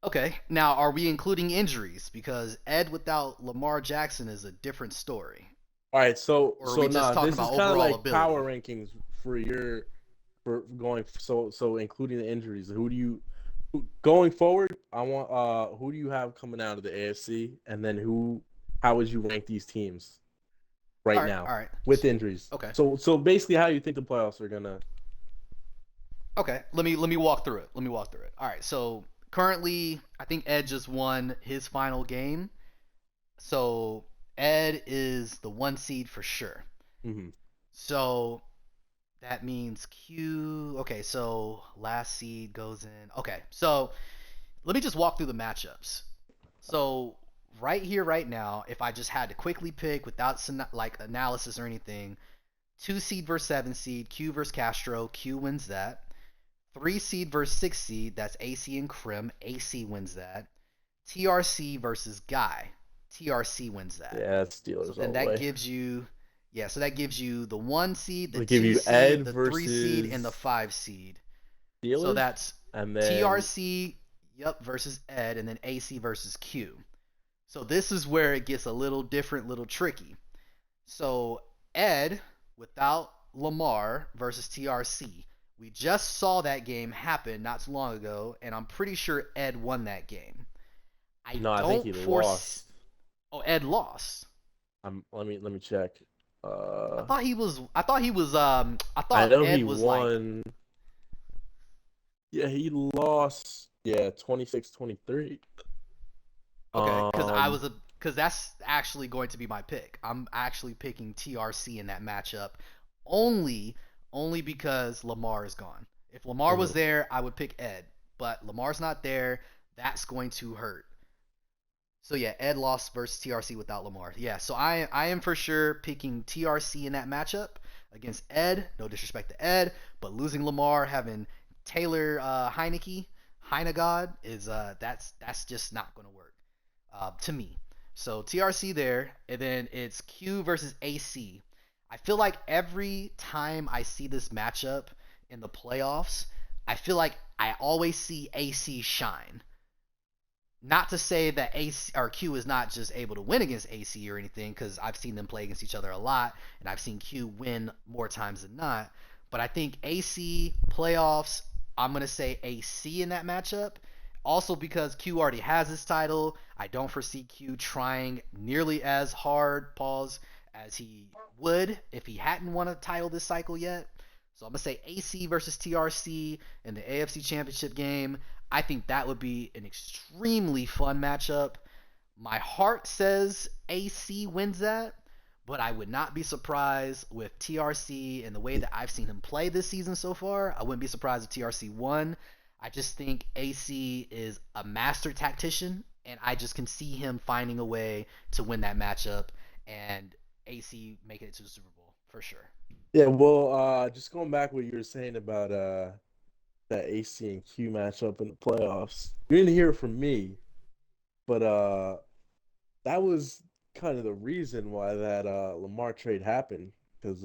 Okay. Now, are we including injuries? Because Ed without Lamar Jackson is a different story. All right, so Or are so we just nah, talking this is about kind of overall like power ability? rankings for your for going so including the injuries. Going forward? I want who do you have coming out of the AFC, and then how would you rank these teams All right right. now All right. with injuries? Okay. So basically, how you think the playoffs are gonna? Okay. Let me walk through it. Let me walk through it. All right. So currently, I think Ed just won his final game. So Ed is the 1 seed for sure. Mm-hmm. So that means Q. Okay. So last seed goes in. Okay. So let me just walk through the matchups. So right here, right now, if I just had to quickly pick without some like analysis or anything, 2 seed versus 7 seed, Q versus Castro, Q wins that. 3 seed versus 6 seed, that's AC and Krim, AC wins that. TRC versus Guy, TRC wins that. Yeah, So Steelers then all the that way. gives you, yeah, so that gives you the 1 seed, the They give two you seed, Ed the 3 seed, and the versus 5 seed. So Steelers, that's and then TRC, yep, versus Ed, and then AC versus Q. So this is where it gets a little different, little tricky. So Ed without Lamar versus TRC. We just saw that game happen not too long ago, and I'm pretty sure Ed won that game. I no, I think he don't force. lost. Oh, Ed lost. Let me check. I Uh, thought he was. I thought he was. I I thought know he Ed was like. won. Yeah, he lost. Yeah, 26-23. Okay, Um, because that's actually going to be my pick. I'm actually picking TRC in that matchup, only only because Lamar is gone. If Lamar was mhm. there, I would pick Ed, but Lamar's not there. That's going to hurt. So yeah, Ed lost versus TRC without Lamar. Yeah, so I am for sure picking TRC in that matchup against Ed. No disrespect to Ed, but losing Lamar, having Taylor Heinegod is that's just not going to work to me. So TRC there, and then it's Q versus AC. I feel like every time I see this matchup in the playoffs, I feel like I always see AC shine. Not to say that AC or Q is not just able to win against AC or anything, because I've seen them play against each other a lot, and I've seen Q win more times than not. But I think AC playoffs, I'm gonna say AC in that matchup. Also because Q already has his title, I don't foresee Q trying nearly as hard, pause, as he would if he hadn't won a title this cycle yet. So I'm gonna say AC versus TRC in the AFC Championship game. I think that would be an extremely fun matchup. My heart says AC wins that, but I would not be surprised with TRC and the way that I've seen him play this season so far. I wouldn't be surprised if TRC won. I just think AC is a master tactician, and I just can see him finding a way to win that matchup and AC making it to the Super Bowl for sure. Yeah, well, just going back what you were saying about that AC and Q matchup in the playoffs. You didn't hear it from me, but that was kind of the reason why that Lamar trade happened. Because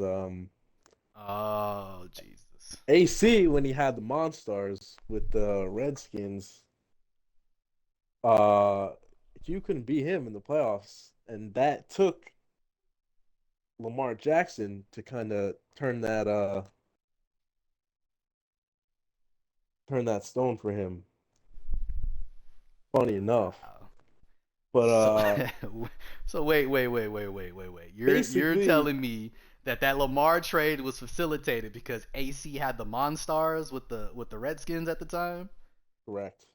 Oh, Jesus. AC, when he had the Monstars with the Redskins, uh, Q couldn't beat him in the playoffs, and that took Lamar Jackson to kind of turn that stone for him. Funny enough, Wow. but So, so wait. You're basically telling me that that Lamar trade was facilitated because AC had the Monstars with the Redskins at the time? correct.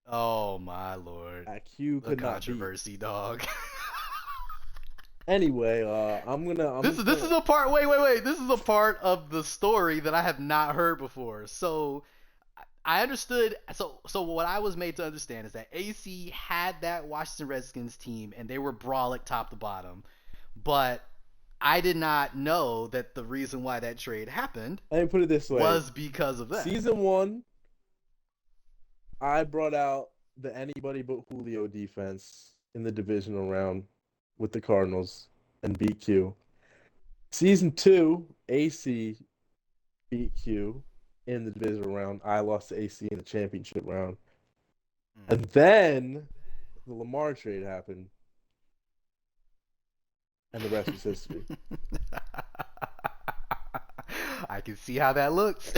Oh my lord, Q the could not beat. controversy, dog. Anyway, I'm just This is gonna a part. Wait. This is a part of the story that I have not heard before. So I understood. So what I was made to understand is that AC had that Washington Redskins team, and they were brolic top to bottom. But I did not know that the reason why that trade happened let me put it this way. was because of that. Season one, I brought out the anybody but Julio defense in the divisional round with the Cardinals and beat Q. Season two, AC beat Q in the divisional round. I lost to AC in the championship round. Mm. And then the Lamar trade happened, and the rest was history. I can see how that looks.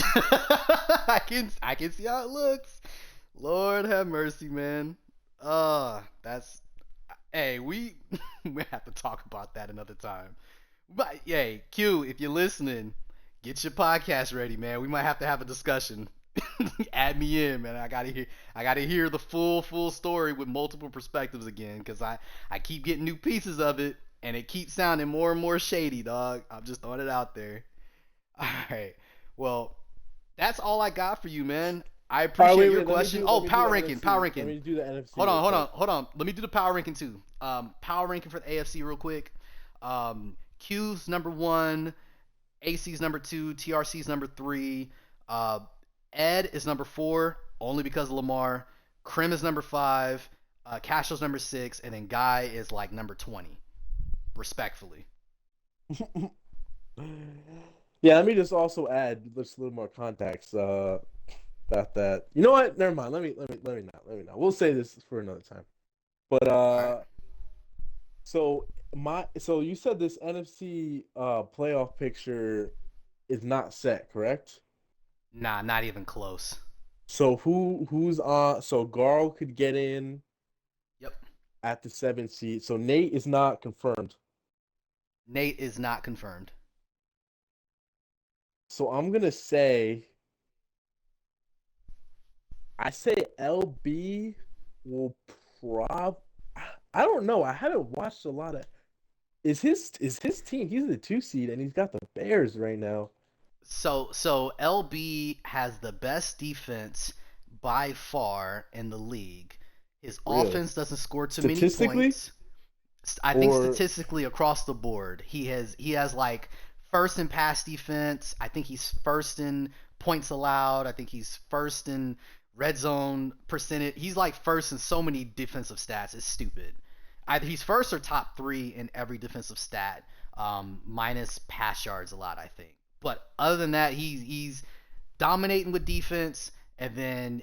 I can see how it looks. Lord have mercy, man. That's hey, we we have to talk about that another time. But hey, Q, if you're listening, get your podcast ready, man. We might have to have a discussion. Add me in, man. I gotta hear the full story with multiple perspectives again, cause I keep getting new pieces of it, and it keeps sounding more and more shady, dog. I'm just throwing it out there. All right. Well, that's all I got for you, man. I All right, appreciate your wait. question. Let Oh, me do the power ranking, power NFC. Let ranking. me do the NFC Hold real on, hold quick. on, hold on. Let me do the power ranking too. Power ranking for the AFC real quick. Q's number one, AC's number two, TRC's number three. Uh, Ed is number four, only because of Lamar. Krim is number five. Castro's number six, and then Guy is like number 20, respectfully. Yeah, let me just also add just a little more context about that. You know what? Never mind. Let me not. We'll say this for another time. But All right. so you said this NFC playoff picture is not set, correct? Nah, not even close. So who's on? So Garl could get in Yep. at the 7th seed. So Nate is not confirmed. Nate is not confirmed. So I'm gonna say I say LB will prob I don't know. I haven't watched a lot of is his team. He's the 2 seed and he's got the Bears right now. So LB has the best defense by far in the league. His Really? offense doesn't score too many Statistically points. I think or statistically across the board, he has like first in pass defense. I think he's first in points allowed. I think he's first in red zone percentage. He's like first in so many defensive stats. It's stupid. Either he's first or top three in every defensive stat, minus pass yards a lot, I think. But other than that, he's dominating with defense, and then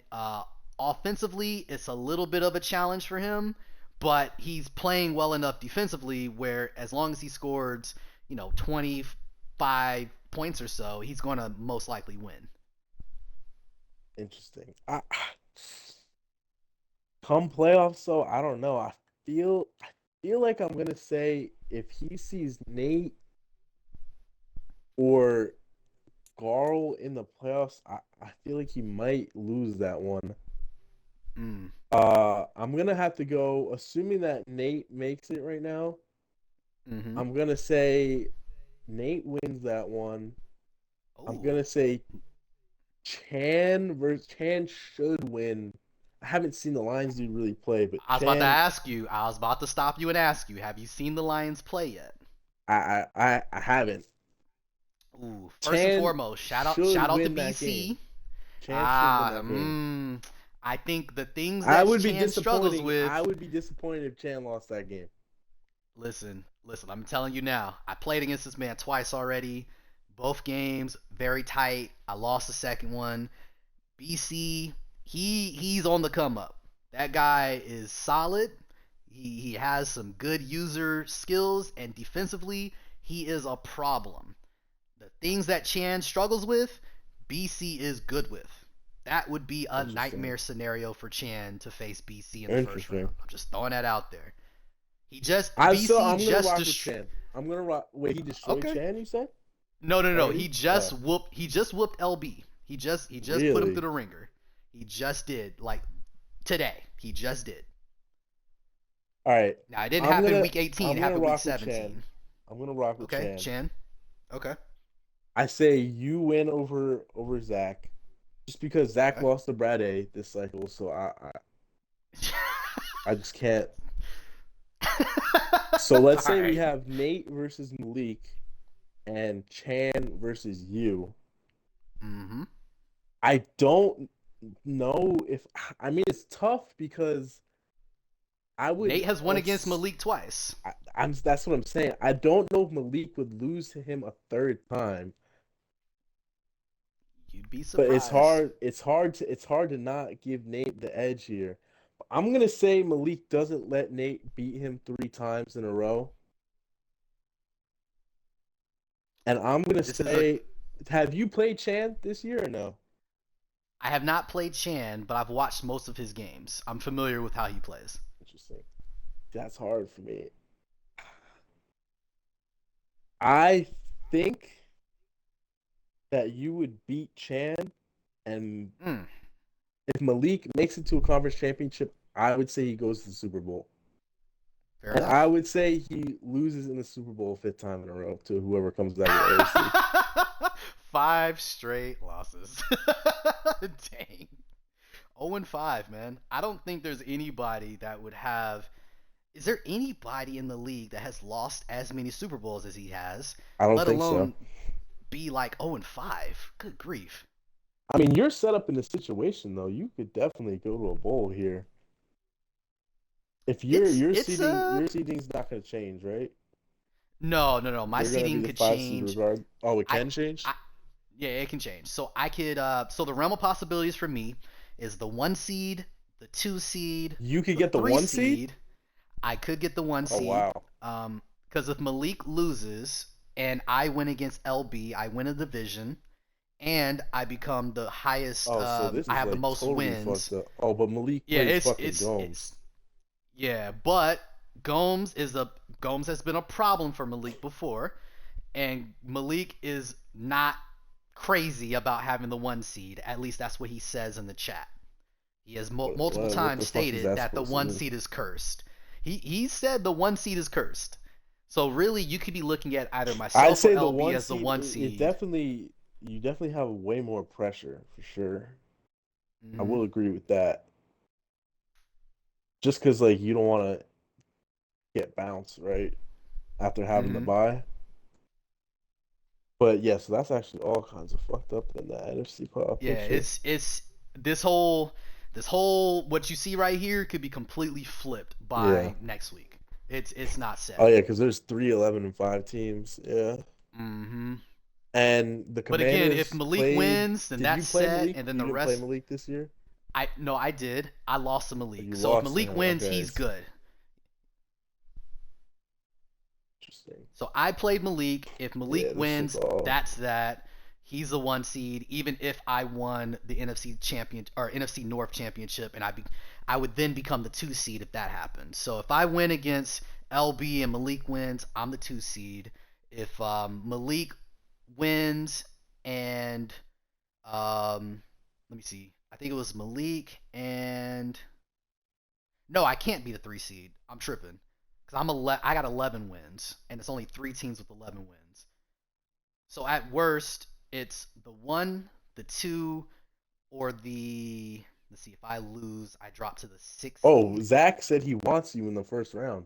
offensively, it's a little bit of a challenge for him. But he's playing well enough defensively where, as long as he scores, 25 points or so, he's going to most likely win. interesting. Come playoffs, so I don't know. I feel like I'm gonna say if he sees Nate or Garl in the playoffs, I feel like he might lose that one. Mm. I'm gonna have to go, assuming that Nate makes it right now. Mm-hmm. I'm gonna say Nate wins that one. I'm Oh, gonna say Chan should win. I haven't seen the Lions dude really play, but I was about to Chan, ask you. I was about to stop you and ask you. Have you seen the Lions play yet? I haven't. Ooh, first and Chan foremost, should shout out to win that game. BC. Chan should win that game. I think the things I that would be Chan struggles disappointing. I with. would be disappointed if Chan lost that game. Listen. I'm telling you now. I played against this man twice already. Both games very tight. I lost the second one. BC, he's on the come up. That guy is solid. He has some good user skills, and defensively, he is a problem. The things that Chan struggles with, BC is good with. That would be a Interesting. nightmare scenario for Chan to face BC in the first Interesting. round. I'm just throwing that out there. He just I so BC I'm gonna just rock with destroyed. Chan. I'm gonna rock. Wait, he destroyed Okay. Chan. You said No. already? Oh, He just whooped LB. He just put him through really? the ringer. He just did, like, today. He just did. All right. Now it didn't I'm happen gonna week 18. I'm It gonna happened week rock with Chan. 17. I'm gonna rock with Okay, Chan. Chan. Okay. I say you win over Zach, just because Zach Okay. lost to Brad A this cycle, so I just can't. So let's All say we right. have Nate versus Malik and Chan versus you. Mm-hmm. I don't know if I mean it's tough because I would Nate has won against Malik twice. I'm that's what I'm saying. I don't know if Malik would lose to him a third time, You'd be but it's surprised. hard. It's hard to not give Nate the edge here. I'm gonna say Malik doesn't let Nate beat him 3 times in a row, and I'm gonna This is a. say, have you played Chan this year or no? I have not played Chan, but I've watched most of his games. I'm familiar with how he plays. Interesting. That's hard for me. I think that you would beat Chan, and Mm, if Malik makes it to a conference championship, I would say he goes to the Super Bowl. fair And I enough. would say he loses in the Super Bowl a fifth time in a row to whoever comes out of the AFC. 5 straight losses. Dang. 0-5, man. I don't think there's anybody that would have. Is there anybody in the league that has lost as many Super Bowls as he has, I don't let think so. alone be like 0-5? Good grief. I mean, you're set up in this situation though. You could definitely go to a bowl here. If your It's your it's seating your seating's not going to change, right? no. My You're going to be seating the could 5 seed change. regard. Oh, it I can change. I Yeah, it can change. So I could so the realm of possibilities for me is the 1 seed, the 2 seed, You could the get the three 1 seed. seed. I could get the one Oh seed. wow. Because if Malik loses and I win against LB, I win a division, and I become the highest. Oh, so this I is have the like most totally wins. fucked up. Oh, but Malik Yeah, plays it's fucking it's it's Gomes. yeah, but Gomes has been a problem for Malik before, and Malik is not crazy about having the 1 seed. At least that's what he says in the chat. He has multiple What times the fuck is stated that that the supposed to one mean? seed is cursed. He said the one seed is cursed. So really, you could be looking at either I'd myself or say the LB one as the seed, one it seed. definitely, you definitely have way more pressure for sure. I Hmm. will agree with that. Just because like you don't want to get bounced right after having the Hmm. bye. But yeah, so that's actually all kinds of fucked up in the NFC playoff Yeah, picture. it's this whole what you see right here could be completely flipped Yeah. by next week. It's not Oh set. yeah, because there's 3-11-5 teams. Yeah. Hmm. And the But again, if Commanders Malik played. wins, then Did that's you play set, Malik? and then You the didn't play rest. Malik this year? I no, I did. I lost to Or Malik. you So if lost to Malik him? wins, Okay, he's it's good. interesting. So I played Malik. If Malik Yeah, this shit's wins, all. that's that. He's the one seed. Even if I won the NFC champion or NFC North championship, and I would then become the two seed if that happened. So if I win against LB and Malik wins, I'm the two seed. If Malik wins and let me see, I think it was Malik and no, I can't be the three seed. I'm tripping because I got 11 wins, and it's only three teams with 11 wins. So at worst, it's the one, the two, or the. Let's see. If I lose, I drop to the sixth Oh, seed. Zach said he wants you in the first round.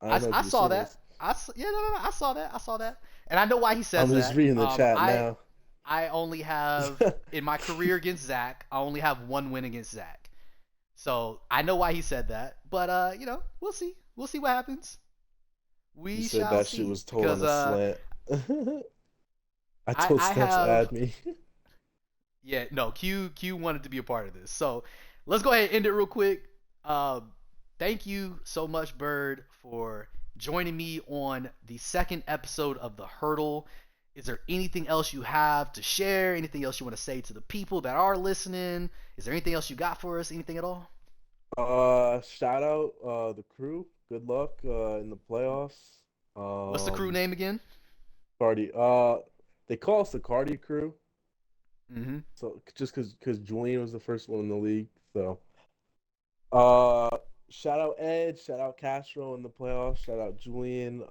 I don't know if I you've saw seen that. this. Yeah, no, I saw that. I saw that, and I know why he I'm says just that. reading the chat now. I only have in my career against Zach. I only have one win against Zach. So I know why he said that. But we'll see. We'll see what happens. He We said shall that shit see. was told on Because a slant. I told I Steph to have add me. yeah, no, Q wanted to be a part of this. So let's go ahead and end it real quick. Thank you so much, Byrd, for joining me on the second episode of The Hurdle. Is there anything else you have to share? Anything else you want to say to the people that are listening? Is there anything else you got for us? Anything at all? Shout out the crew. Good luck in the playoffs. What's the crew Um, name again? Cardi. They call us the Cardi crew. Mm-hmm. So just because Julian was the first one in the league. So uh, shout out Ed. Shout out Castro in the playoffs. Shout out Julian.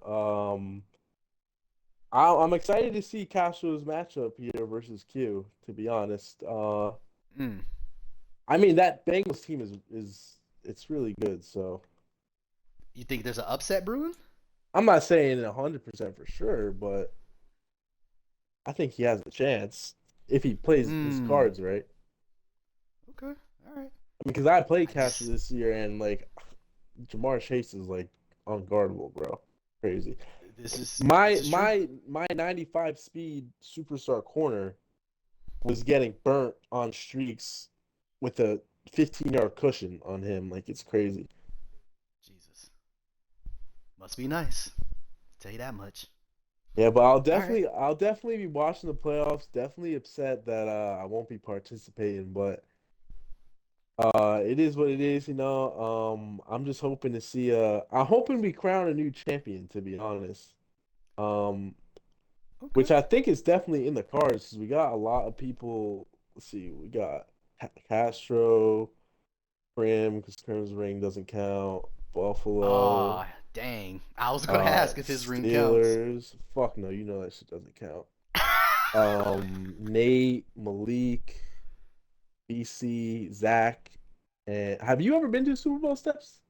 I'm excited to see Castro's matchup here versus Q. To be honest, Mm. I mean that Bengals team is it's really good. So You think there's an upset brewing? I'm not saying 100% for sure, but I think he has a chance if he plays his Mm. cards right. Okay. All right. I mean, because I played I Castro just this year and like Jamar Chase is like unguardable, bro. Crazy. this My is true. my my 95 speed superstar corner was getting burnt on streaks with a 15-yard cushion on him. Like it's crazy. Jesus. Must be nice. I'll tell you that much. Yeah, but All right. I'll definitely be watching the playoffs. Definitely upset that I won't be participating, but it is what it is, you know. I'm just hoping to see I'm hoping we crown a new champion, to be honest. Um Okay. which I think is definitely in the cards 'cause we got a lot of people. Let's see, we got Castro, Prim, because Prim's ring doesn't count. Buffalo, Ah, dang. I was gonna ask if his ring counts. Steelers. Fuck no, you know that shit doesn't count. Nate, Malik, BC, Zach, and have you ever been to Super Bowl steps?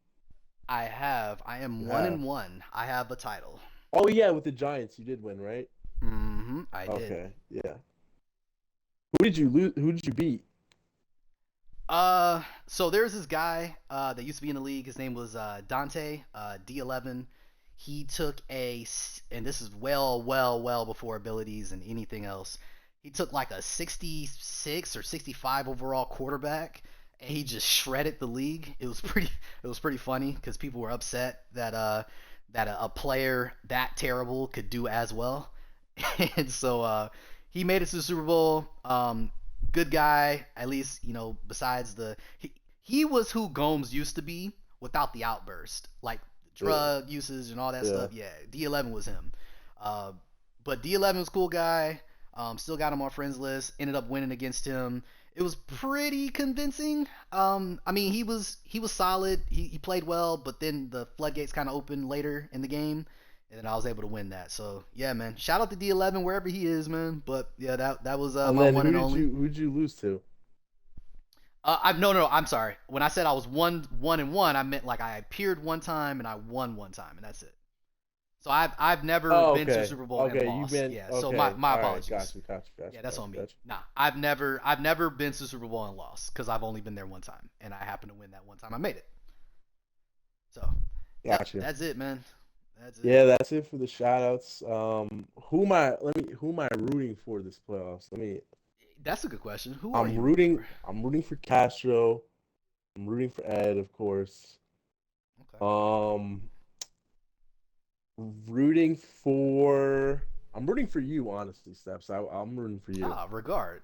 I have. I You am one have. and one. I have a title. Oh yeah, with the Giants, you did win, right? Mm-hmm. I did. Okay, yeah. Who did you lose? Who did you beat? So there's this guy that used to be in the league. His name was Dante, D11. He took and this is well before abilities and anything else. He took like a 66 or 65 overall quarterback, and he just shredded the league. It was pretty funny because people were upset that a player that terrible could do as well, and so he made it to the Super Bowl. Good guy, at least, besides he was who Gomes used to be without the outburst, like Yeah, drug usage and all that yeah. stuff. Yeah, D11 was him. Uh, but D11 was a cool guy. Still got him on friends list. Ended up winning against him. It was pretty convincing. I mean, he was solid. He played well, but then the floodgates kind of opened later in the game, and then I was able to win that. So yeah, man. Shout out to D11 wherever he is, man. But yeah, that was And my then one and only. who did you lose to? I no no I'm sorry. When I said I was one and one, I meant like I appeared one time and I won one time, and that's it. So I've never Oh, been to a okay. Super Bowl and Okay, you've lost. been Yeah. So my okay. my All right, apologies. got you, got you, got Yeah, you, that's got on you, me. got you. Nah, I've never been to Super Bowl and lost because I've only been there one time, and I happened to win that one time. I made it. So, yep, Got you. that's it, man. That's it. Yeah, that's it for the shout outs. Who am I rooting for this playoffs? That's a good question. Who are I'm you rooting rooting for? I'm rooting for Castro. I'm rooting for Ed, of course. Okay. Um rooting for I'm rooting for you, honestly, Steps. I'm rooting for you. Ah, regard.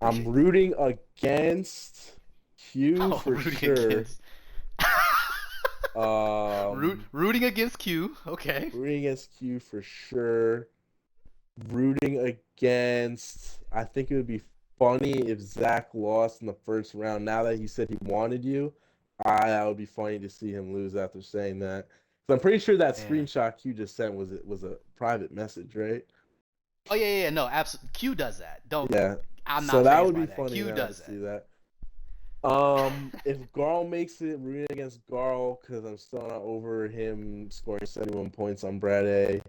I'm Appreciate that. rooting against Q Oh, for rooting sure. against. Um Rooting against Q. Okay. Rooting against Q for sure. Rooting against. I think it would be funny if Zach lost in the first round. Now that he said he wanted you, that would be funny to see him lose after saying that. So I'm pretty sure that Man. screenshot Q just sent was a private message, right? Oh yeah. No, absolutely. Q does that. Don't. Yeah. I'm So not that phased would by be that. funny Q now to does see that. that. If Garl makes it, rooting against Garl because I'm still not over him scoring 71 points on Brad A.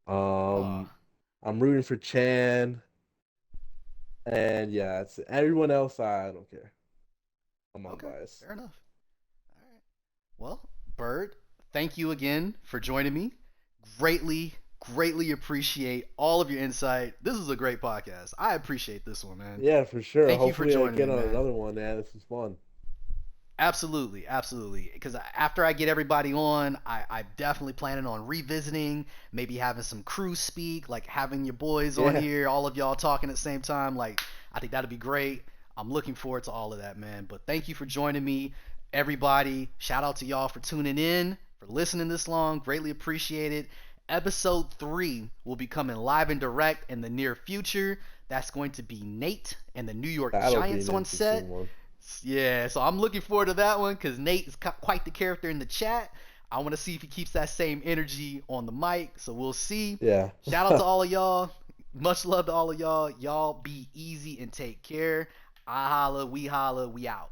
Oh. I'm rooting for Chan. And yeah, it's everyone else. I don't care. I'm Okay. unbiased. Fair enough. All right. Well, Byrd, thank you again for joining me. Greatly appreciate all of your insight. This is a great podcast. I appreciate this one, man. Yeah, for sure. Thank you for Hopefully, I joining get me, on man. another one, man. This was fun. Absolutely. Because after I get everybody on, I'm definitely planning on revisiting, maybe having some crew speak, like having your boys on Yeah, here, all of y'all talking at the same time. Like, I think that'd be great. I'm looking forward to all of that, man. But thank you for joining me, everybody. Shout out to y'all for tuning in, for listening this long. Greatly appreciate it. Episode 3 will be coming live and direct in the near future. That's going to be Nate and the New York that'll be Giants an on interesting set. one. Yeah, so I'm looking forward to that one because Nate is quite the character in the chat. I want to see if he keeps that same energy on the mic. So we'll see. Yeah. Shout out to all of y'all. Much love to all of y'all. Y'all be easy and take care. I holla, we out.